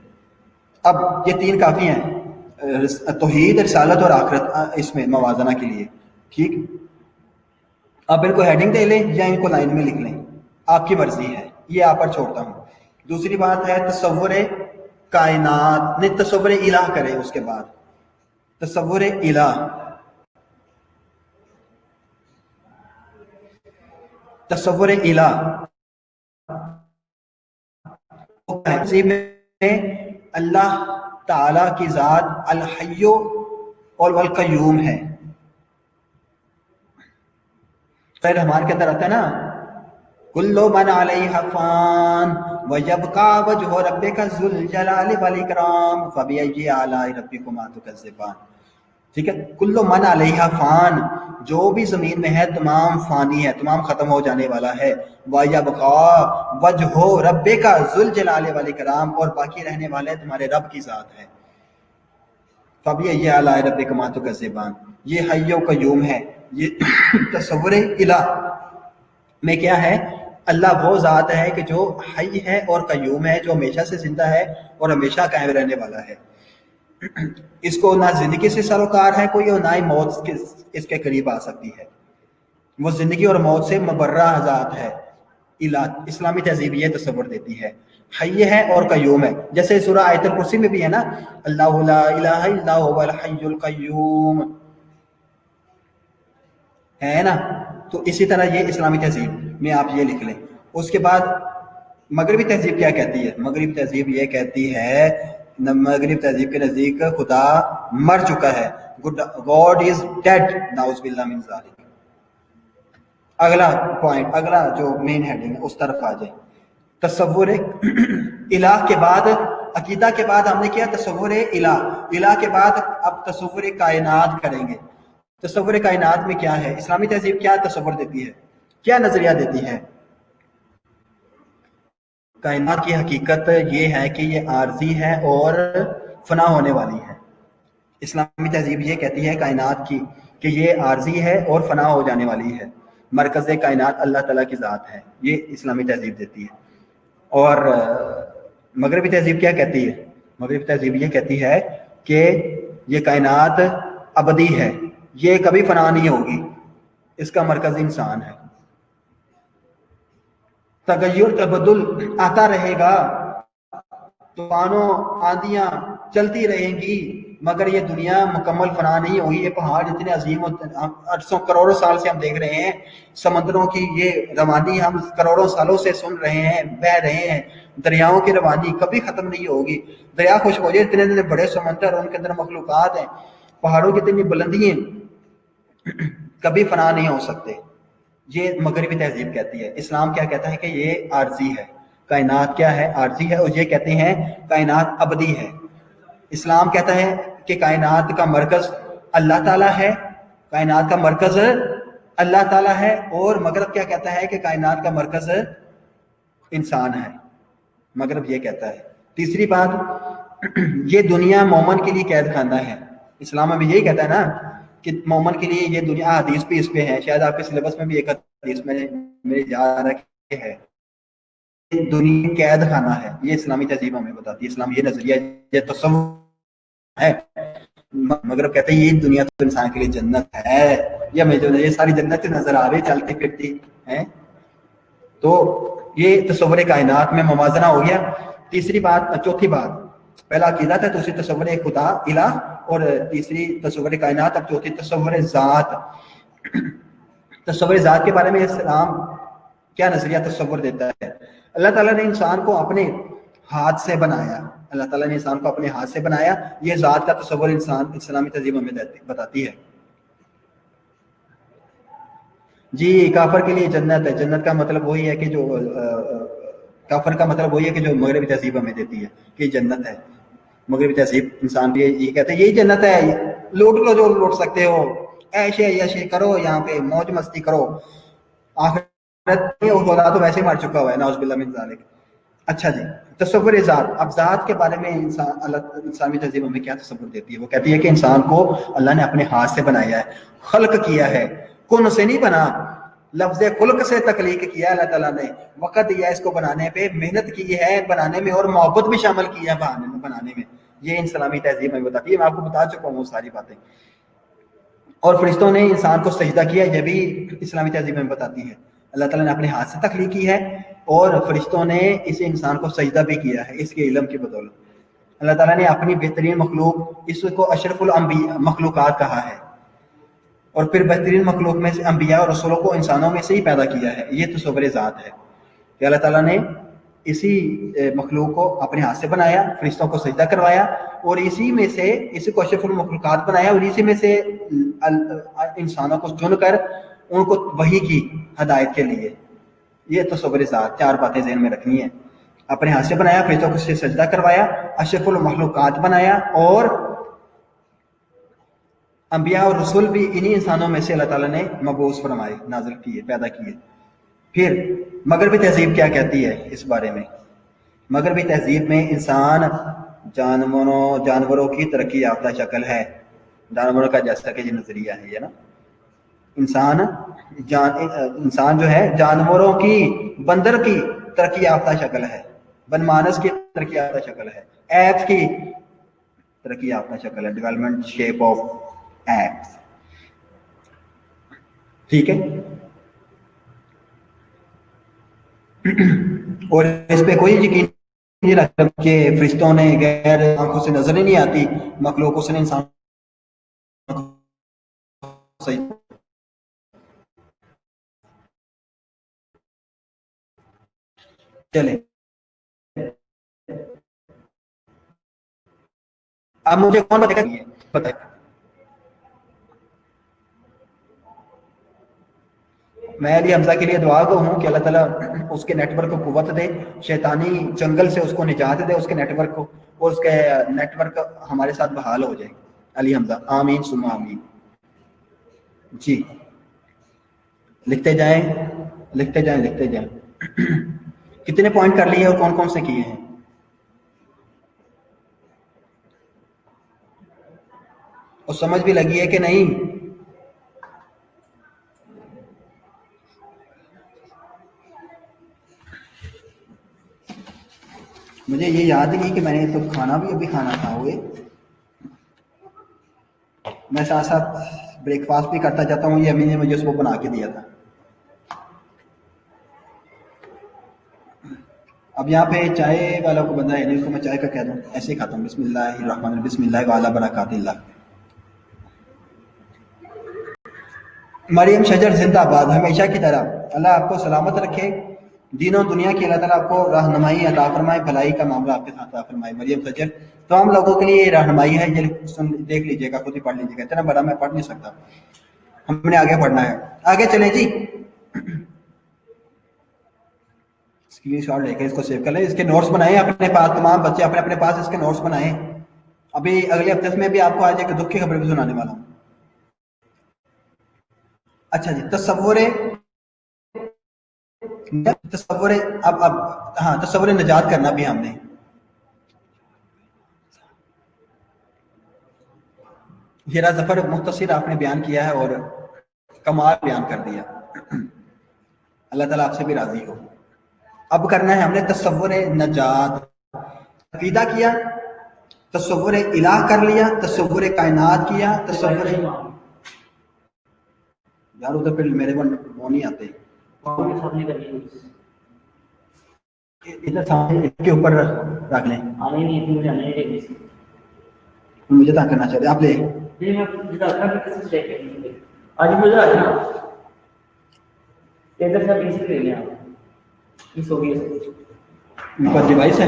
اب یہ تین کافی ہیں، توحید، رسالت اور آخرت، اس میں موازنہ کے لیے، ٹھیک۔ اب ان کو ہیڈنگ دے لیں یا ان کو لائن میں لکھ لیں، آپ کی مرضی ہے، یہ آپ پر چھوڑتا ہوں۔ دوسری بات ہے تصور کائنات، نہیں تصور الہ کریں، اس کے بعد تصور الہ، تصور الہ میں اللہ تعالی کی ذات الحی اور القیوم ہے۔ سورہ رحمان کے اندر آتا ہے نا، کل من علیہا فان ویبقى وجہ ربک ذو الجلال والاکرام فبأی آلاء ربکما تکذبان، ٹھیک ہے۔ کل من علیہا فان، جو بھی زمین میں ہے تمام فانی ہے، تمام ختم ہو جانے والا ہے، وَيَبْقَى وَجْهُ رَبِّكَ ذُو الْجَلَالِ وَالْإِكْرَامِ، اور باقی رہنے والے تمہارے رب کی ذات ہے۔ فَبِأَيِّ آلَاءِ رَبِّكُمَا تُكَذِّبَانِ، یہ حی و قیوم ہے۔ یہ تصور الہ میں کیا ہے؟ اللہ وہ ذات ہے کہ جو حی ہے اور قیوم ہے، جو ہمیشہ سے زندہ ہے اور ہمیشہ قائم رہنے والا ہے۔ اس کو نہ زندگی سے سروکار ہے کوئی، اور نہ ہی موت اس کے قریب آ سکتی ہے، وہ زندگی اور موت سے مبرہ ذات ہے۔ اسلامی تہذیب یہ تصور دیتی ہے، حی ہے اور قیوم ہے، جیسے سورہ آیت الکرسی میں بھی ہے نا، اللہ لا الہ الا هو الحی القیوم، ہے نا۔ تو اسی طرح یہ اسلامی تہذیب میں آپ یہ لکھ لیں۔ اس کے بعد مغربی تہذیب کیا کہتی ہے؟ مغربی تہذیب یہ کہتی ہے، مغربی تہذیب کے نزدیک خدا مر چکا ہے، گاڈ از ڈیڈ، نعوذ باللہ من ذالک۔ اگلا پوائنٹ، اگلا جو مین ہیڈنگ ہے اس طرف آ جائیں۔ تصور الہ کے بعد، عقیدہ کے بعد ہم نے کیا تصور الہ، الہ کے بعد اب تصور کائنات کریں گے۔ تصور کائنات میں کیا ہے؟ اسلامی تہذیب کیا تصور دیتی ہے، کیا نظریہ دیتی ہے؟ کائنات کی حقیقت یہ ہے کہ یہ عارضی ہے اور فنا ہونے والی ہے۔ اسلامی تہذیب یہ کہتی ہے کائنات کی کہ یہ عارضی ہے اور فنا ہو جانے والی ہے، مرکز کائنات اللہ تعالیٰ کی ذات ہے، یہ اسلامی تہذیب دیتی ہے۔ اور مغربی تہذیب کیا کہتی ہے؟ مغربی تہذیب یہ کہتی ہے کہ یہ کائنات ابدی ہے، یہ کبھی فنا نہیں ہوگی، اس کا مرکز انسان ہے، تغیر تبدل آتا رہے گا، طوفانوں آندیاں چلتی رہیں گی، مگر یہ دنیا مکمل فنا نہیں ہوئی۔ یہ پہاڑ اتنے عظیم 800 کروڑوں سال سے ہم دیکھ رہے ہیں، سمندروں کی یہ روانی ہم کروڑوں سالوں سے سن رہے ہیں، بہہ رہے ہیں، دریاؤں کی روانی کبھی ختم نہیں ہوگی۔ دریا خشک ہو جائے، اتنے اتنے بڑے سمندر، ان کے اندر مخلوقات ہیں، پہاڑوں کی اتنی بلندیاں کبھی فنا نہیں ہو سکتے، یہ مغربی تہذیب کہتی ہے۔ اسلام کیا کہتا ہے کہ یہ عارضی ہے، کائنات کیا ہے؟ عارضی ہے، اور یہ کہتے ہیں کائنات ابدی ہے۔ اسلام کہتا ہے کہ کائنات کا مرکز اللہ تعالیٰ ہے، کائنات کا مرکز اللہ تعالیٰ ہے، اور مغرب کیا کہتا ہے کہ کائنات کا مرکز انسان ہے، مغرب یہ کہتا ہے۔ تیسری بات، یہ دنیا مومن کے لیے قید خانہ ہے۔ اسلام میں یہی کہتا ہے نا کہ مومن کے لیے یہ دنیا، حدیث بھی اس پہ ہے، شاید آپ کے سلیبس میں بھی ایک حدیث میں میرے یاد رکھے ہے، دنیا قید خانہ ہے، یہ اسلامی تہذیب ہمیں بتاتی ہے۔ اسلام یہ نظریہ، یہ تصور ہے، مگر کہتے ہیں یہ دنیا تو انسان کے لیے جنت ہے، یہ ہمیں جو یہ ساری جنت نظر آ رہی چلتی پھرتی ہے۔ تو یہ تصور کائنات میں موازنہ ہو گیا۔ تیسری بات، چوتھی بات، پہلا عقیدہ تھا، دوسری تصور خدا الہ، اور تیسری تصور کائنات، اب چوتھی تصور ذات۔ تصور ذات کے بارے میں اسلام کیا نظریہ تصور دیتا ہے؟ اللہ تعالیٰ نے انسان کو اپنے ہاتھ سے بنایا. اللہ تعالیٰ نے انسان کو اپنے ہاتھ سے بنایا. یہ ذات کا تصور انسان اسلامی تہذیب ہمیں بتاتی ہے. جی کافر کے لیے جنت ہے. جنت کا مطلب وہی ہے کہ جو کافر کا مطلب وہی ہے کہ جو مغربی تہذیب ہمیں دیتی ہے کہ جنت ہے. مغربی تہذیب انسان بھی یہ کہتے ہیں یہی جنت ہے, لوٹ لو جو لوٹ سکتے ہو, ایشے یشے کرو, یہاں پہ موج مستی کرو, آخرت خدا تو ویسے مار چکا ہوا ہے نعوذ باللہ من ذالک. اچھا جی, تصور ذات. اب ذات کے بارے میں اسلامی تہذیب ہمیں کیا تصور دیتی ہے؟ وہ کہتی ہے کہ انسان کو اللہ نے اپنے ہاتھ سے بنایا ہے, خلق کیا ہے, کن سے نہیں بنا, لفظ خلق سے تخلیق کیا اللہ تعالیٰ نے, وقت دیا اس کو بنانے پہ, محنت کی ہے بنانے میں, اور محبت بھی شامل کی ہے بنانے میں. یہ اسلامی تہذیب میں بتاتی ہے. میں آپ کو بتا چکا ہوں وہ ساری باتیں. اور فرشتوں نے انسان کو سجدہ کیا, یہ بھی اسلامی تہذیب میں بتاتی ہے. اللہ تعالیٰ نے اپنے ہاتھ سے تخلیق کی ہے اور فرشتوں نے اسے انسان کو سجدہ بھی کیا ہے اس کے علم کی بدولت. اللہ تعالیٰ نے اپنی بہترین مخلوق, اس کو اشرف الانبیاء مخلوقات کہا ہے, اور پھر بہترین مخلوق میں سے انبیاء اور رسولوں کو انسانوں میں سے ہی پیدا کیا ہے. یہ تصور ذات ہے کہ اللہ تعالیٰ نے اسی مخلوق کو اپنے ہاتھ سے بنایا, فرشتوں کو سجدہ کروایا, اور اسی میں سے اسی کو اشرف المخلوقات بنایا, اور اسی میں سے انسانوں کو چن کر ان کو وحی کی ہدایت کے لیے. یہ تصور ذات. چار باتیں ذہن میں رکھنی ہیں. اپنے ہاتھ سے بنایا, فرشتوں کو سجدہ کروایا, اشرف المخلوقات بنایا, اور انبیاء اور رسول بھی انہی انسانوں میں سے اللہ تعالیٰ نے مبعوث فرمائے, نازل کیے, پیدا کیے. پھر مغربی تہذیب کیا کہتی ہے اس بارے میں؟ مغربی تہذیب میں انسان جانوروں کی ترقی یافتہ شکل ہے. جانوروں کا جیسا کہ یہ نظریہ ہے نا, انسان جو ہے جانوروں کی, بندر کی ترقی یافتہ شکل ہے, بن مانس کی ترقی یافتہ شکل ہے, ایپس کی ترقی یافتہ شکل ہے, ڈیولپمنٹ شیپ آف ایپس. ٹھیک ہے. اور اس پہ کوئی یقین نہیں رکھتا کہ فرشتوں نے غیر آنکھوں سے نظر ہی نہیں آتی مخلوق, اس نے انسان چلے. اب مجھے کون بتائے؟ میں علی حمزہ کے لیے دعا گو ہوں کہ اللہ تعالیٰ اس کے نیٹ ورک کو قوت دے, شیطانی جنگل سے اس کو نجات دے, اس کے نیٹ ورک کو, اور اس کے نیٹ ورک ہمارے ساتھ بحال ہو جائے. علی حمزہ آمین ثم آمین. جی لکھتے جائیں. کتنے پوائنٹ کر لیے اور کون کون سے کیے ہیں؟ اور سمجھ بھی لگی ہے کہ نہیں؟ مجھے یہ یاد نہیں کہ میں نے تو کھانا بھی ابھی کھانا تھا. ہوئے میں ساتھ ساتھ بریک فاسٹ بھی کرتا جاتا ہوں. یہ امی نے مجھے اس کو بنا کے دیا تھا. اب یہاں پہ چائے والا کو بندہ ہے نہیں, اس کو میں چائے کا کہہ دوں, ایسے ہی کھاتا ہوں. بسم اللہ الرحمن الرحیم, بسم اللہ وعلی برکات اللہ. مریم شجر زندہ باد, ہمیشہ کی طرح. اللہ آپ کو سلامت رکھے, دین و دنیا کی اللہ تعالیٰ آپ کو رہنمائی عطا فرمائے, بھلائی کا معاملہ آپ کے ساتھ عطا فرمائے. مریم شجر تمام لوگوں کے لیے یہ رہنمائی ہے. یہ دیکھ لیجیے گا, خود ہی پڑھ لیجیے گا. اتنا بڑا میں پڑھ نہیں سکتا, ہم نے آگے پڑھنا ہے. آگے چلیں جی. اسکرین شاٹ لے کے اس کو سیو کر لیں. اس کے نوٹس بنائیں اپنے پاس, تمام بچے اپنے پاس اس کے نوٹس بنائیں. ابھی اگلے ہفتے میں بھی آپ کو آج ایک دکھ کی خبر بھی سنانے والا ہوں. اچھا جی, تصور نجات کرنا بھی ہم نے. ہیرا ظفر مختصر آپ نے بیان کیا ہے اور کمال بیان کر دیا. اللہ تعالیٰ آپ سے بھی راضی ہو. اب کرنا ہے ہم نے تصور نجات. عقیدہ کیا, تصور الہ کر لیا, تصور کائنات کیا, تصور یار ادھر پھر میرے وہ نہیں آتے, ادھر سامنے کے اوپر رکھ لیں. مجھے تاں کرنا چاہتے آپ لے ڈیوائس ہے.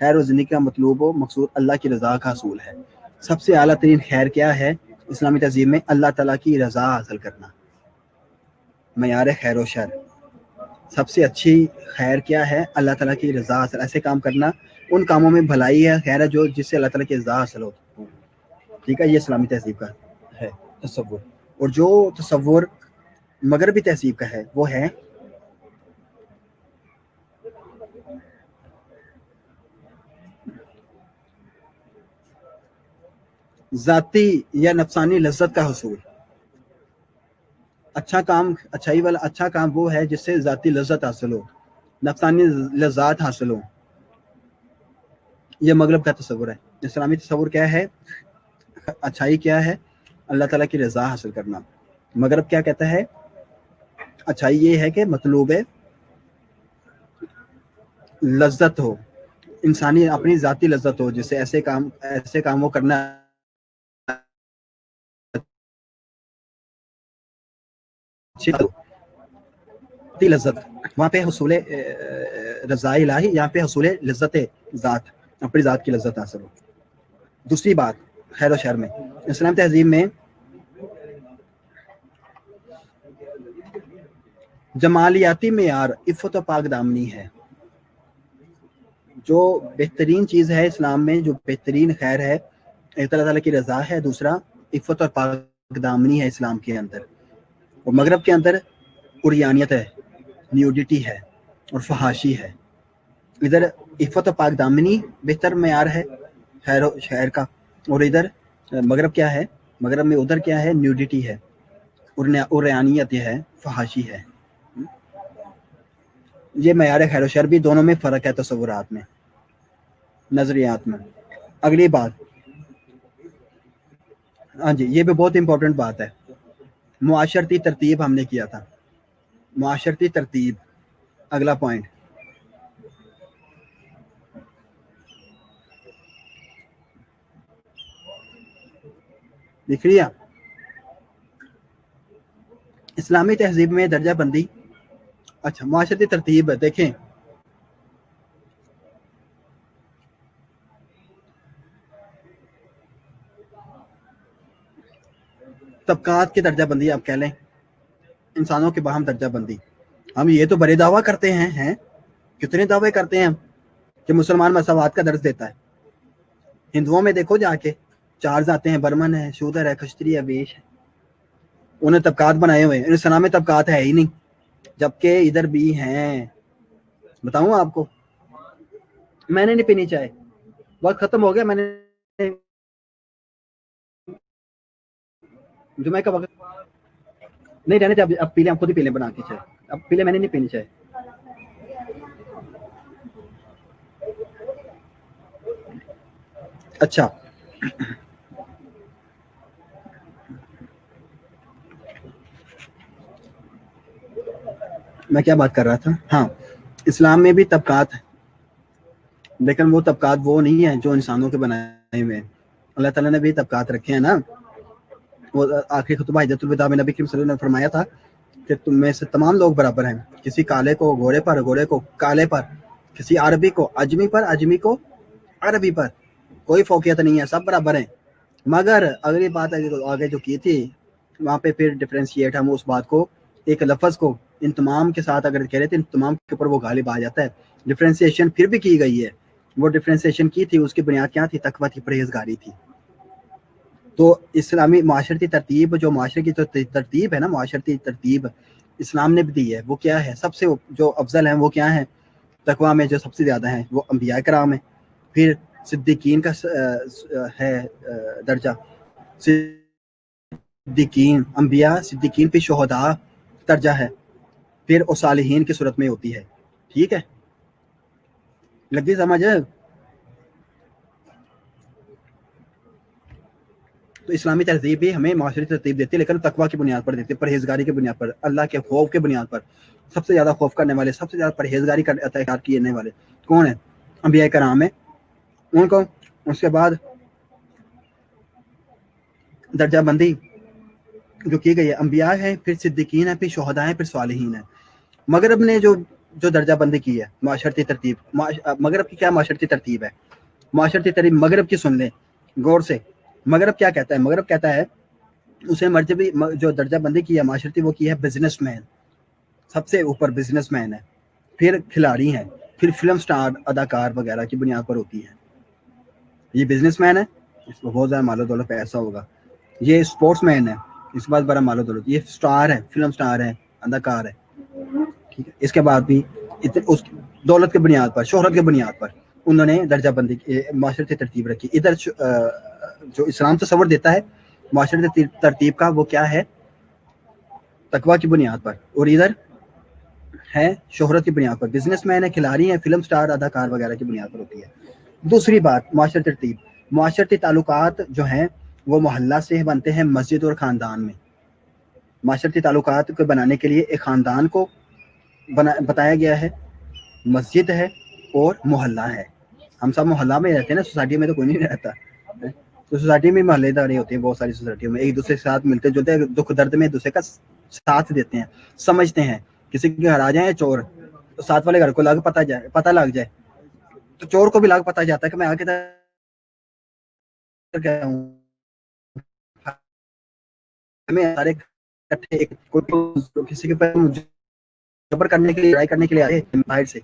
خیر و زندگی کا مطلوب و مقصود اللہ کی رضا کا حصول ہے. سب سے اعلیٰ ترین خیر کیا ہے اسلامی تہذیب میں؟ اللہ تعالیٰ کی رضا حاصل کرنا. معیار خیر و شر، سب سے اچھی خیر کیا ہے؟ اللہ تعالیٰ کی رضا حاصل، ایسے کام کرنا ان کاموں میں بھلائی ہے، خیر ہے جو جس سے اللہ تعالیٰ کی رضا حاصل ہو. ٹھیک ہے، یہ اسلامی تہذیب کا ہے تصور. اور جو تصور مغربی تہذیب کا ہے وہ ہے ذاتی یا نفسانی لذت کا حصول. اچھا کام، اچھائی والا اچھا کام وہ ہے جس سے ذاتی لذت حاصل ہو، نفسانی لذات حاصل ہو. یہ مغرب کا تصور ہے. اسلامی تصور کیا ہے؟ اچھائی کیا ہے؟ اللہ تعالیٰ کی رضا حاصل کرنا. مغرب کیا کہتا ہے؟ اچھائی یہ ہے کہ مطلوب لذت ہو، انسانی اپنی ذاتی لذت ہو، جس سے ایسے کام وہ کرنا لذت. وہاں پہ حصول رضا الہی، یہاں پہ حصول لذت ذات، اپنی ذات کی لذت حاصل ہو. دوسری بات خیر و شر میں، اسلام تہذیب میں جمالیاتی معیار عفت و پاک دامنی ہے. جو بہترین چیز ہے اسلام میں، جو بہترین خیر ہے، ایک اللہ تعالیٰ کی رضا ہے، دوسرا عفت اور پاک دامنی ہے اسلام کے اندر. اور مغرب کے اندر عریانیت ہے، نیوڈیٹی ہے اور فحاشی ہے. ادھر عفت و پاک دامنی بہتر معیار ہے خیر و شر کا، اور ادھر مغرب کیا ہے؟ مغرب میں ادھر کیا ہے؟ نیوڈیٹی ہے، عریانیت ہے، فحاشی ہے. یہ معیار خیر و شر بھی دونوں میں فرق ہے، تصورات میں، نظریات میں. اگلی بات، ہاں جی یہ بھی بہت امپورٹنٹ بات ہے، معاشرتی ترتیب ہم نے کیا تھا. معاشرتی ترتیب اگلا پوائنٹ. لکھ لیا؟ اسلامی تہذیب میں درجہ بندی. اچھا معاشرتی ترتیب دیکھیں، طبقات کی درجہ بندی آپ کہہ لیں، انسانوں کے باہم درجہ بندی. ہم یہ تو بڑے دعویٰ کرتے ہیں کتنے دعوے کرتے ہیں ہم کہ مسلمان مساوات کا درس دیتا ہے. ہندوؤں میں دیکھو جا کے 4 ذاتیں ہیں، برمن ہے، شودر ہے، کشتری ہے، ویش ہے. انہیں طبقات بنائے ہوئے ہیں. اسلام میں طبقات ہے ہی نہیں، جبکہ ادھر بھی ہیں. بتاؤں آپ کو، میں نے نہیں پینی چائے، وقت ختم ہو گیا. میں نے جمعہ کا وقت نہیں رہنے تھے، اب پی لیں، خود ہی پی لیں بنا کے چائے. اب پی لیں، میں نے نہیں پینی چائے. اچھا میں کیا بات کر رہا تھا؟ ہاں اسلام میں بھی طبقات ہیں، لیکن وہ طبقات وہ نہیں ہیں جو انسانوں کے بنائے ہوئے ہیں. اللہ تعالیٰ نے بھی طبقات رکھے ہیں نا. وہ آخری خطبہ حجۃ الوداع میں نبی کریم صلی اللہ علیہ وسلم نے فرمایا تھا کہ تم میں سے تمام لوگ برابر ہیں. کسی کالے کو گورے پر، گورے کو کالے پر، کسی عربی کو اجمی پر، اجمی کو عربی پر، کوئی فوقیت نہیں ہے، سب برابر ہیں. مگر اگلی بات آگے جو کی تھی وہاں پہ پھر ڈفرینشیٹ، ہم اس بات کو ایک لفظ کو ان تمام کے ساتھ اگر کہہ رہے تھے، ان تمام کے اوپر وہ غالب آ جاتا ہے. ڈفرینسیشن پھر بھی کی گئی ہے. وہ ڈفرینسیشن کی تھی، اس کی بنیاد کیا تھی؟ تقویٰ تھی، پرہیزگاری تھی. تو اسلامی معاشرتی ترتیب، جو معاشرے کی ترتیب ہے نا، معاشرتی ترتیب اسلام نے بھی دی ہے. وہ کیا ہے؟ سب سے جو افضل ہیں وہ کیا ہیں؟ تقویٰ میں جو سب سے زیادہ ہیں وہ انبیاء کرام ہیں. پھر صدیقین کا ہے درجہ، صدیقین، انبیاء، صدیقین پہ شہداء درجہ ہے. پھر اور صالحین کی صورت میں ہوتی ہے. ٹھیک ہے، لگی سمجھ؟ تو اسلامی تہذیب بھی ہمیں معاشرتی ترتیب دیتی ہے، لیکن تقویٰ کی بنیاد پر دیتی ہے، پرہیزگاری کی بنیاد پر، اللہ کے خوف کی بنیاد پر. سب سے زیادہ خوف کرنے والے، سب سے زیادہ پرہیزگاری کرنے والے کون ہیں؟ انبیاء کرام ہیں. ان کو اس کے بعد درجہ بندی جو کی گئی ہے، انبیاء ہیں، پھر صدیقین ہیں، پھر شہداء ہیں، پھر صالحین ہیں. مغرب نے جو جو درجہ بندی کی ہے معاشرتی ترتیب، مغرب کی کیا معاشرتی ترتیب ہے؟ معاشرتی ترتیب مغرب کی سن لیں غور سے. مغرب کیا کہتا ہے؟ مغرب کہتا ہے اسے مرتبی جو درجہ بندی کی ہے معاشرتی وہ کی ہے بزنس مین، سب سے اوپر بزنس مین ہے، پھر کھلاڑی ہیں، پھر فلم سٹار اداکار وغیرہ کی بنیاد پر ہوتی ہے. یہ بزنس مین ہے، اس کو بہت زیادہ مال و دولت پیسہ ہوگا. یہ اسپورٹس مین ہے، اس کے بعد بڑا مال و دولت. یہ سٹار ہے، فلم سٹار ہے، اداکار ہے. ٹھیک ہے، اس کے بعد بھی اس دولت کے بنیاد پر، شہرت کے بنیاد پر انہوں نے درجہ بندی معاشرتی ترتیب رکھی. ادھر جو اسلام تصور دیتا ہے معاشرتی ترتیب کا وہ کیا ہے؟ تقوی کی بنیاد پر. اور ادھر ہے شہرت کی بنیاد پر، بزنس مین ہے، کھلاڑی ہیں، فلم سٹار اداکار وغیرہ کی بنیاد پر ہوتی ہے. دوسری بات معاشرتی ترتیب، معاشرتی تعلقات جو ہیں وہ محلہ سے بنتے ہیں، مسجد اور خاندان میں. معاشرتی تعلقات کو بنانے کے لیے ایک خاندان کو بتایا گیا ہے، مسجد ہے اور محلہ ہے. ہم سب محلہ میں رہتے ہیں نا، سوسائٹی میں تو کوئی نہیں رہتا. تو سوسائٹی میں محلے داری ہوتی ہیں بہت ساری سوسائٹیوں میں، ایک دوسرے کے ساتھ ملتے جلتے ہیں، دکھ درد میں ایک دوسرے کا ساتھ دیتے ہیں، سمجھتے ہیں. کسی کے گھر آ جائیں چور تو ساتھ والے گھر کو پتہ لگ جائے تو چور کو بھی پتہ جاتا ہے کہ میں آگے گیا ہوں. ہمیں سارے کسی کے جبر کرنے کے لیے، لڑائی کرنے کے لیے آئے باہر سے،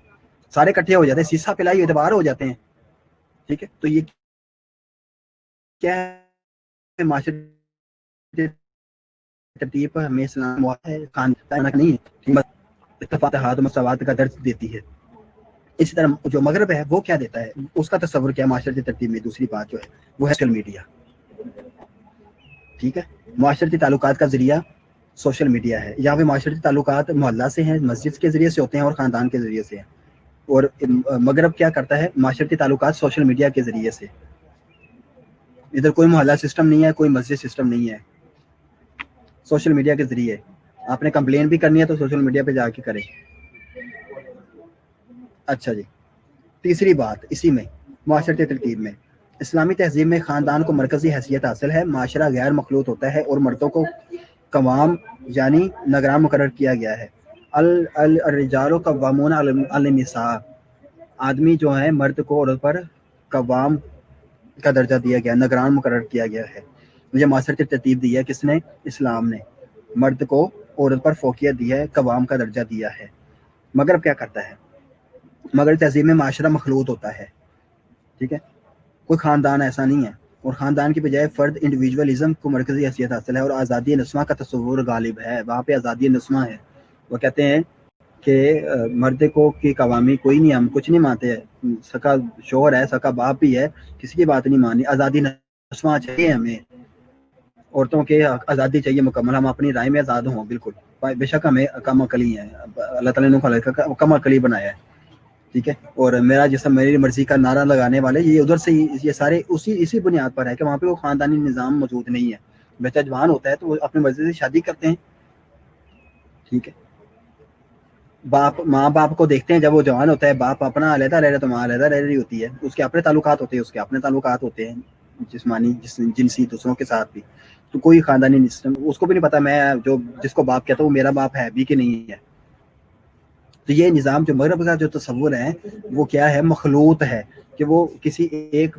سارے اکٹھے ہو جاتے ہیں، سیسا پلائی اعتبار ہو جاتے ہیں. ٹھیک ہے، تو یہ کیا ہے؟ معاشرتی ترتیب پر ہمیں اسلام ہے، خاندان نہیں ہے، اتفاق و مساوات کا درس دیتی ہے. اسی طرح جو مغرب ہے وہ کیا دیتا ہے، اس کا تصور کیا معاشرتی ترتیب میں؟ دوسری بات جو ہے وہ ہے سوشل میڈیا. ٹھیک ہے، معاشرتی تعلقات کا ذریعہ سوشل میڈیا ہے. یہاں پہ معاشرتی تعلقات محلہ سے ہیں، مسجد کے ذریعے سے ہوتے ہیں اور خاندان کے ذریعے سے ہیں. اور مغرب کیا کرتا ہے؟ معاشرتی تعلقات سوشل میڈیا کے ذریعے سے. ادھر کوئی محلہ سسٹم نہیں ہے، کوئی مسجد سسٹم نہیں ہے، سوشل میڈیا کے ذریعے. آپ نے کمپلین بھی کرنی ہے تو سوشل میڈیا پہ جا کے کریں. اچھا جی، تیسری بات اسی میں معاشرتی ترتیب میں اسلامی تہذیب میں خاندان کو مرکزی حیثیت حاصل ہے. معاشرہ غیر مخلوط ہوتا ہے اور مردوں کو قوام یعنی نگران مقرر کیا گیا ہے. الرجال قوامون علی النساء، آدمی جو ہے مرد کو عورت پر قوام کا درجہ دیا گیا، نگران مقرر کیا گیا ہے. یہ معاشرتی ترتیب دی ہے کس نے؟ اسلام نے. مرد کو عورت پر فوقیت دی ہے، قوام کا درجہ دیا ہے. مغرب کیا کرتا ہے؟ مغرب تہذیب میں معاشرہ مخلوط ہوتا ہے. ٹھیک ہے، کوئی خاندان ایسا نہیں ہے، اور خاندان کی بجائے فرد انڈیویجولزم کو مرکزی حیثیت حاصل ہے اور آزادی نسواں کا تصور غالب ہے. وہاں پہ آزادی نسواں ہے. وہ کہتے ہیں کہ مرد کو کی قوامی کوئی نہیں، ہم کچھ نہیں مانتے. سکا شوہر ہے، سکا باپ بھی ہے، کسی کی بات نہیں مانی. آزادی نسواں چاہیے ہمیں، عورتوں کے آزادی چاہیے مکمل، ہم اپنی رائے میں آزاد ہوں بالکل. بے شک ہمیں کم عقلی ہے، اللہ تعالیٰ نے کم عقلی بنایا ہے. ٹھیک ہے، اور میرا جسم میری مرضی کا نعرہ لگانے والے یہ ادھر سے یہ سارے اسی بنیاد پر ہے کہ وہاں پہ وہ خاندانی نظام موجود نہیں ہے. بچہ جوان ہوتا ہے تو وہ اپنی مرضی سے شادی کرتے ہیں. ٹھیک ہے، ماں باپ کو دیکھتے ہیں جب وہ جوان ہوتا ہے، باپ اپنا علیحدہ رہ رہا تو ماں علیحدہ رہ رہی ہوتی ہے. اس کے اپنے تعلقات ہوتے ہیں، اس کے اپنے تعلقات ہوتے ہیں جسمانی جنسی دوسروں کے ساتھ بھی. تو کوئی خاندانی سسٹم اس کو بھی نہیں پتا میں جس کو باپ کہتا ہوں وہ میرا باپ ہے بھی کہ نہیں ہے. تو یہ نظام جو مغرب کا جو تصور ہے وہ کیا ہے؟ مخلوط ہے، کہ وہ کسی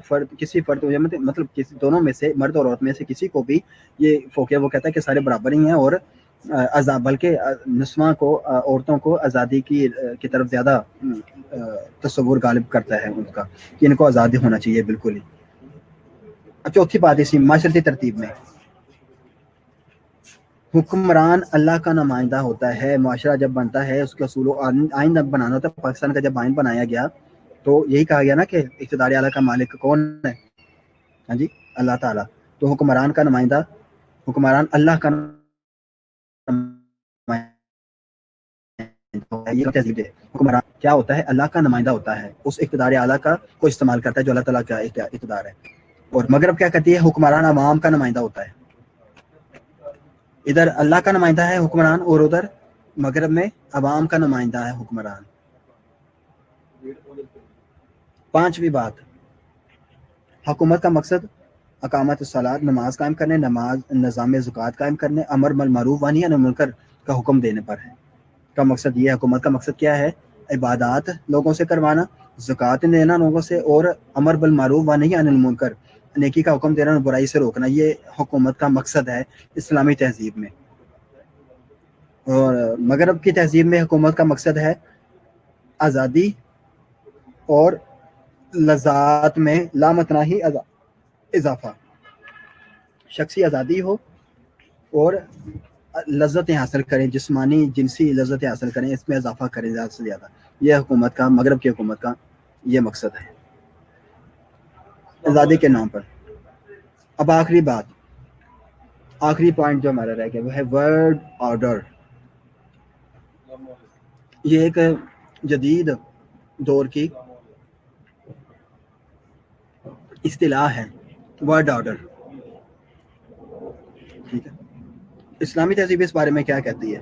فرد مطلب کسی دونوں میں سے، مرد اور عورت میں سے کسی کو بھی یہ فوقیت، وہ کہتا ہے کہ سارے برابر ہی ہیں. اور بلکہ نسواں کو، عورتوں کو آزادی کی طرف زیادہ تصور غالب کرتا ہے ان کا، کہ ان کو آزادی ہونا چاہیے بالکل ہی. چوتھی بات اسی معاشرتی ترتیب میں حکمران اللہ کا نمائندہ ہوتا ہے. معاشرہ جب بنتا ہے اس کے اصول و آئین بنانا ہوتا ہے. پاکستان کا جب آئین بنایا گیا تو یہی کہا گیا نا کہ اقتدار اعلیٰ کا مالک کون ہے؟ ہاں جی، اللہ تعالیٰ. تو حکمران کا نمائندہ، حکمران اللہ کا حکمران کیا ہوتا ہے؟ اللہ کا نمائندہ ہوتا ہے، اس اقتدار اعلیٰ کا کو استعمال کرتا ہے جو اللہ تعالیٰ کا اقتدار ہے. اور مغرب کیا کرتی ہے؟ حکمران عوام کا نمائندہ ہوتا ہے. ادھر اللہ کا نمائندہ ہے حکمران، اور ادھر مغرب میں عوام کا نمائندہ ہے حکمران. پانچویں بات، حکومت کا مقصد اقامت الصلاۃ، نماز قائم کرنے، نظام زکوٰۃ قائم کرنے، امر بالمعروف ونہی عن المنکر کا حکم دینے پر ہے. کا مقصد یہ ہے، حکومت کا مقصد کیا ہے؟ عبادات لوگوں سے کروانا، زکوٰۃ دینا لوگوں سے، اور امر بالمعروف و نہی عن المنکر، نیکی کا حکم دینا اور برائی سے روکنا، یہ حکومت کا مقصد ہے اسلامی تہذیب میں۔ اور مغرب کی تہذیب میں حکومت کا مقصد ہے آزادی اور لذات میں لامتناہی اضافہ، شخصی آزادی ہو اور لذتیں حاصل کریں، جسمانی جنسی لذتیں حاصل کریں، اس میں اضافہ کریں زیادہ سے زیادہ۔ یہ حکومت کا، مغرب کی حکومت کا یہ مقصد ہے آزادی کے نام پر۔ اب آخری بات، آخری پوائنٹ جو ہمارا رہ گیا وہ ہے ورڈ آرڈر۔ یہ ایک جدید دور کی اصطلاح ہے، ورڈ آرڈر، ٹھیک ہے۔ اسلامی تہذیب اس بارے میں کیا کہتی ہے؟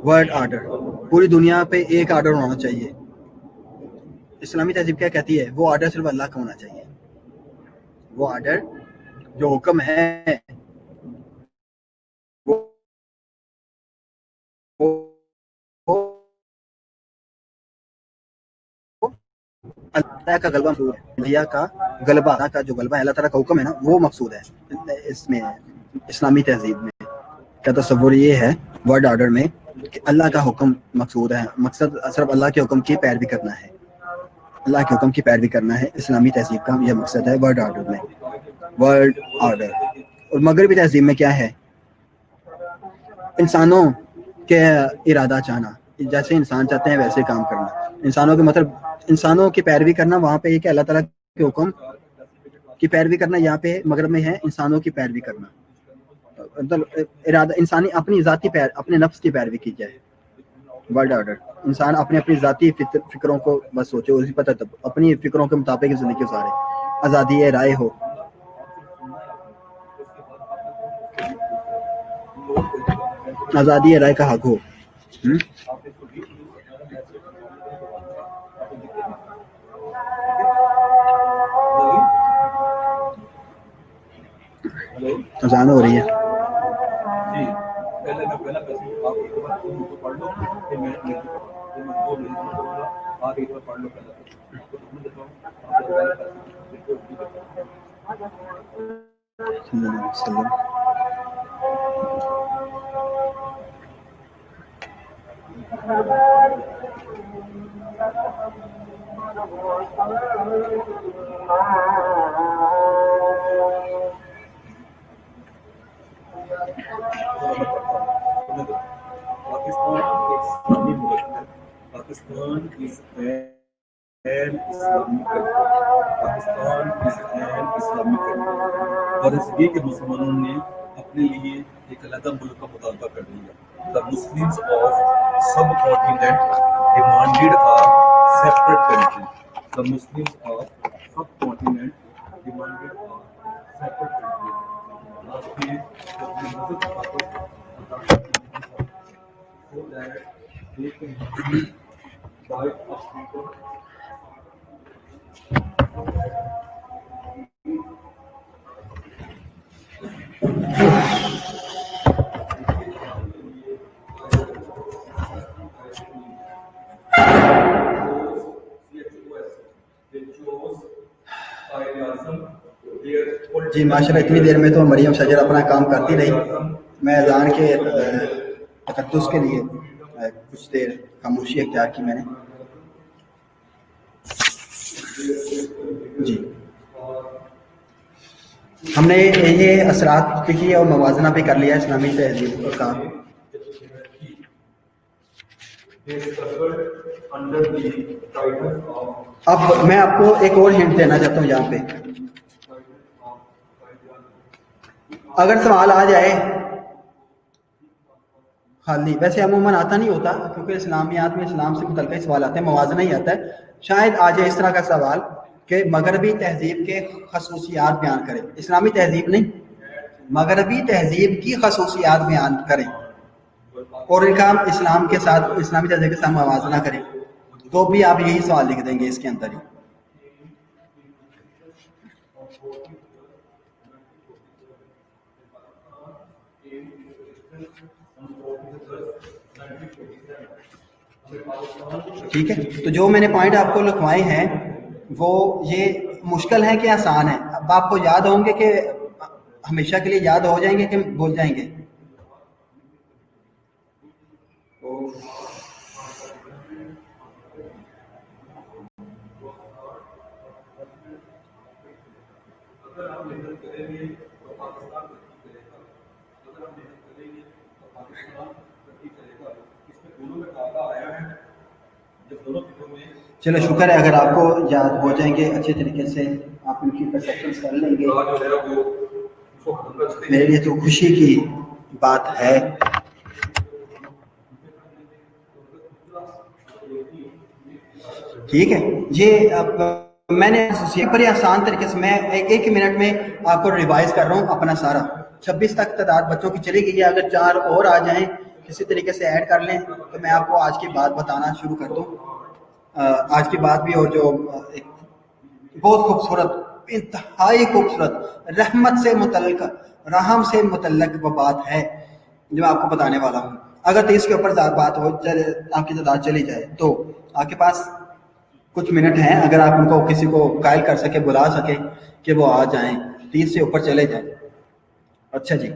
ورڈ آرڈر، پوری دنیا پہ ایک آرڈر ہونا چاہیے۔ اسلامی تہذیب کیا کہتی ہے؟ وہ آرڈر صرف اللہ کا ہونا چاہیے، وہ آرڈر جو حکم ہے اللہ کا غلبہ مقصود ہے، اللہ کا غلبہ، اللہ کا جو غلبہ ہے، اللہ تعالیٰ کا حکم ہے نا، وہ مقصود ہے اس میں اسلامی تہذیب میں۔ کا تصور یہ ہے ورڈ آرڈر میں کہ اللہ کا حکم مقصود ہے، مقصد صرف اللہ کے حکم کی پیروی کرنا ہے، اللہ کے حکم کی پیروی کرنا ہے۔ اسلامی تہذیب کا یہ مقصد ہے ورڈ آرڈر میں، ورڈ آرڈر۔ اور مغربی تہذیب میں کیا ہے؟ انسانوں کے ارادہ چاہنا، جیسے انسان چاہتے ہیں ویسے کام کرنا، انسانوں کے مطلب انسانوں کی پیروی کرنا۔ وہاں پہ یہ کہ اللہ تعالیٰ کے حکم کی پیروی کرنا، یہاں پہ مغرب میں ہے انسانوں کی پیروی کرنا، مطلب ارادہ انسانی اپنی ذاتی اپنے نفس کی پیروی کی جائے۔ ورڈ آرڈر، انسان اپنے اپنی ذاتی فکروں کو بس سوچے، اسی پتہ تب اپنی فکروں کے مطابق زندگی گزارے، آزادی رائے ہو۔ آزادی رائے کا حق ہو۔ اذان ہو رہی ہے۔ Pakistan is an Islamic country. Pakistan is an Islamic country. اور اس لیے کہ مسلمانوں نے اپنے لیے ایک علیحدہ ملک کا مطالبہ کر دیا۔ The Muslims of subcontinent demanded a separate country. The Muslims of subcontinent demanded a separate country. Last میں اپنے مذہب so that they can guide us people. جی ماشاءاللہ، اتنی دیر میں تو مریم شجر اپنا کام کرتی رہی۔ میں اذان کے تقدس کے لیے کچھ دیر خاموشی اختیار کی میں نے۔ جی ہم نے یہ اثرات بھی کیے اور موازنہ بھی کر لیا اسلامی تہذیب کا۔ اب میں آپ کو ایک اور ہنٹ دینا چاہتا ہوں یہاں پہ، اگر سوال آ جائے خالی، ویسے عموماً آتا نہیں ہوتا کیونکہ اسلامیات میں اسلام سے متعلق سوال آتے ہیں، موازنہ ہی آتا ہے، شاید آ جائے اس طرح کا سوال کہ مغربی تہذیب کے خصوصیات بیان کرے، اسلامی تہذیب نہیں، مغربی تہذیب کی خصوصیات بیان کریں اور ان کا اسلام کے ساتھ، اسلامی تہذیب کے ساتھ موازنہ کریں، تو بھی آپ یہی سوال لکھ دیں گے اس کے اندر ہی۔ ٹھیک ہے، تو جو میں نے پوائنٹ آپ کو لکھوائے ہیں وہ یہ مشکل ہے کہ آسان ہے؟ اب آپ کو یاد ہوں گے کہ ہمیشہ کے لیے یاد ہو جائیں گے کہ بھول جائیں گے؟ چلو شکر ہے، اگر آپ کو یاد ہو جائیں گے اچھے طریقے سے، آپ ان کی پرسیپشنز کر لیں گے، میرے لیے تو خوشی کی بات ہے۔ ٹھیک ہے، یہ اب میں نے بڑی آسان طریقے سے میں ایک منٹ میں آپ کو ریوائز کر رہا ہوں اپنا سارا 26 تک تعداد بچوں کی چلی گئی ہے، اگر 4 اور آ جائیں کسی طریقے سے ایڈ کر لیں تو میں آپ کو آج کی بات بتانا شروع کر دوں۔ آج کی بات بھی اور جو ایک بہت خوبصورت، انتہائی خوبصورت، رحمت سے متعلق، رحم سے متعلق وہ بات ہے جو میں آپ کو بتانے والا ہوں۔ اگر 30 کے اوپر بات ہو، آپ کی تعداد چلی جائے تو آپ کے پاس کچھ منٹ ہیں، اگر آپ ان کو کسی کو قائل کر سکے، بلا سکے کہ وہ آ جائیں، 30 سے اوپر چلے جائیں۔ اچھا جی،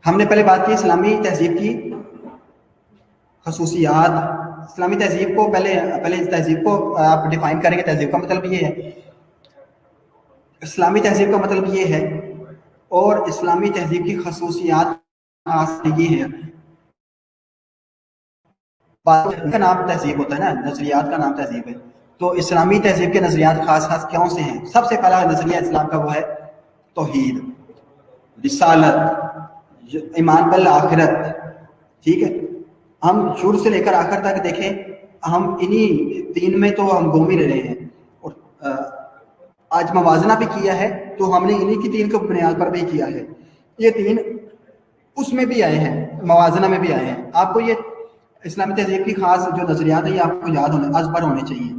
ہم نے پہلے بات کی اسلامی تہذیب کی خصوصیات۔ اسلامی تہذیب کو پہلے اس تہذیب کو آپ ڈیفائن کریں گے۔ تہذیب کا مطلب یہ ہے، اسلامی تہذیب کا مطلب یہ ہے، اور اسلامی تہذیب کی خصوصیات یہ ہے۔ کا نام تہذیب ہوتا ہے نا، نظریات کا نام تہذیب ہے، تو اسلامی تہذیب کے نظریات خاص کون سے ہیں؟ سب سے پہلا نظریہ اسلام کا وہ ہے توحید، رسالت، ایمان بالآخرت۔ ٹھیک ہے، ہم شروع سے لے کر آخر تک دیکھیں، ہم انہی 3 میں تو ہم گھوم ہی رہے ہیں، اور آج موازنہ بھی کیا ہے تو ہم نے انہی کی 3 کو بنیاد پر بھی کیا ہے۔ یہ 3 اس میں بھی آئے ہیں، موازنہ میں بھی آئے ہیں۔ آپ کو یہ اسلامی تہذیب کی خاص جو نظریات ہیں یہ آپ کو یاد ہونے، ازبر ہونے چاہیے۔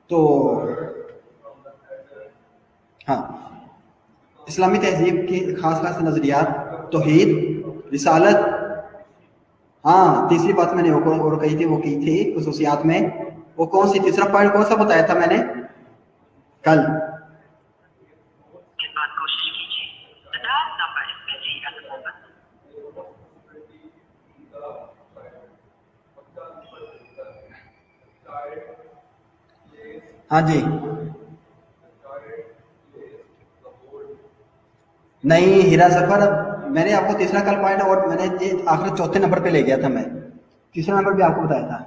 تو ہاں، اسلامی تہذیب کی خاص نظریات توحید، رسالت، ہاں تیسری بات میں نے اور کہی تھی، وہ کی تھی خصوصیات میں، وہ کون سی تیسرا پوائنٹ کون سا بتایا تھا میں نے کل؟ ہاں جی، نہیں ہیرا ظفر، میں نے آپ کو تیسرا کل پوائنٹ، اور میں نے آخر 4تھے نمبر پہ لے گیا تھا، میں تیسرا نمبر بھی آپ کو بتایا تھا۔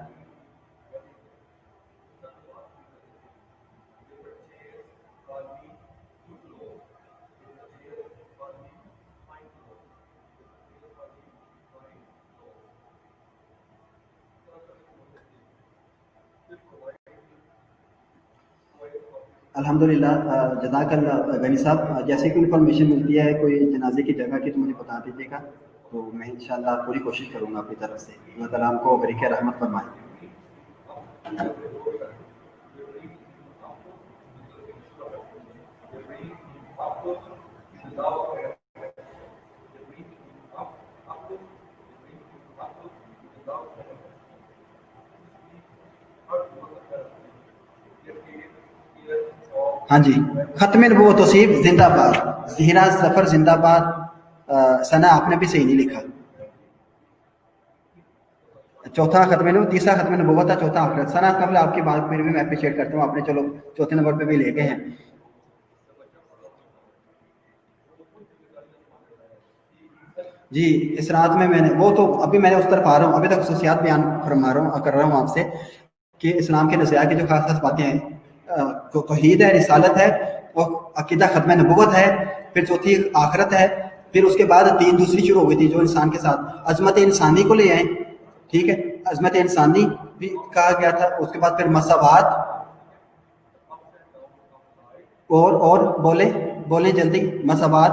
الحمدللہ، جزاک اللہ غنی صاحب، جیسے کہ انفارمیشن ملتی ہے کوئی جنازے کی جگہ کی تو مجھے بتا دیجیے گا، تو میں انشاءاللہ پوری کوشش کروں گا اپنی طرف سے۔ اللہ تعالیٰ ہم کو برکہ رحمت فرمائے۔ ہاں جی، ختم نبوت توصیف زندہ باد، ہیرا ظفر زندہ باد۔ ثنا آپ نے بھی صحیح نہیں لکھا، چوتھا ختم نبوت، تیسرا ختم نبوت تھا، چوتھا آخرت۔ ثنا قبل آپ کی بات پھر بھی میں اپریشیٹ کرتا ہوں، آپ نے چلو 4تھے نمبر پہ بھی لے گئے ہیں۔ جی، اس رات میں نے وہ تو ابھی میں نے اس طرف آ رہا ہوں، ابھی تک خصوصیات بیان کر رہا ہوں آپ سے کہ اسلام کے نظریات کی جو خاص باتیں ہیں، توحید ہے، رسالت ہے، اور عقیدہ ختم نبوت ہے، پھر چوتھی آخرت ہے، پھر اس کے بعد 3 دوسری شروع ہو گئی تھی جو انسان کے ساتھ عظمت انسانی کو لے آئیں۔ ٹھیک ہے، عظمت انسانی بھی کہا گیا تھا، اس کے بعد پھر مساوات، اور بولیں جلدی، مساوات،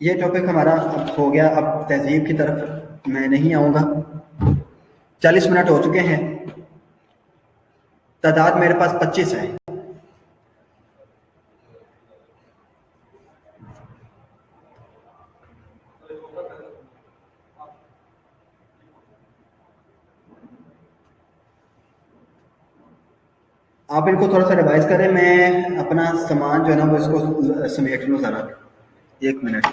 یہ ٹاپک ہمارا اب ہو گیا. اب تہذیب کی طرف میں نہیں آؤں گا. 40 منٹ ہو چکے ہیں. تعداد میرے پاس 25 ہے. آپ ان کو تھوڑا سا ریوائز کریں. میں اپنا سامان جو ہے نا وہ اس کو سمیٹ لوں ذرا. 1 منٹ.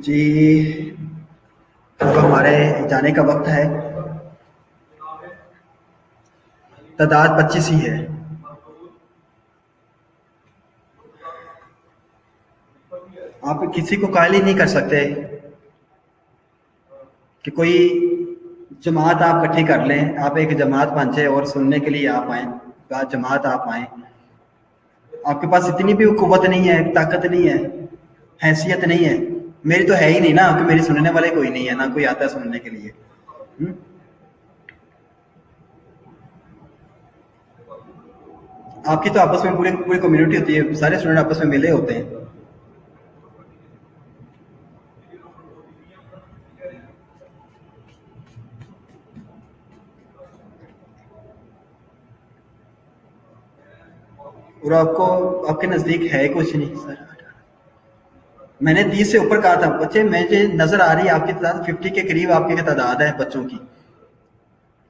جی اب ہمارے جانے کا وقت ہے. تعداد 25 ہی ہے. آپ کسی کو قائل ہی نہیں کر سکتے کہ کوئی جماعت آپ اکٹھی کر لیں. آپ ایک جماعت بن جائے اور سننے کے لیے آپ آئیں, جماعت آپ آئیں. آپ کے پاس اتنی بھی قوت نہیں ہے, طاقت نہیں ہے, حیثیت نہیں ہے. میری تو ہے ہی نہیں نا, کہ میری سننے والے کوئی نہیں ہے, نہ کوئی آتا ہے سننے کے لیے. آپ کی تو آپس میں پوری کمیونٹی ہوتی ہے, سارے اسٹوڈنٹ آپس میں ملے ہوتے ہیں. اور آپ کے نزدیک ہے کچھ نہیں سر. میں نے 30 سے اوپر کہا تھا بچے. مجھے نظر آ رہی ہے آپ کی تعداد 50 کے قریب آپ کی تعداد ہے بچوں کی.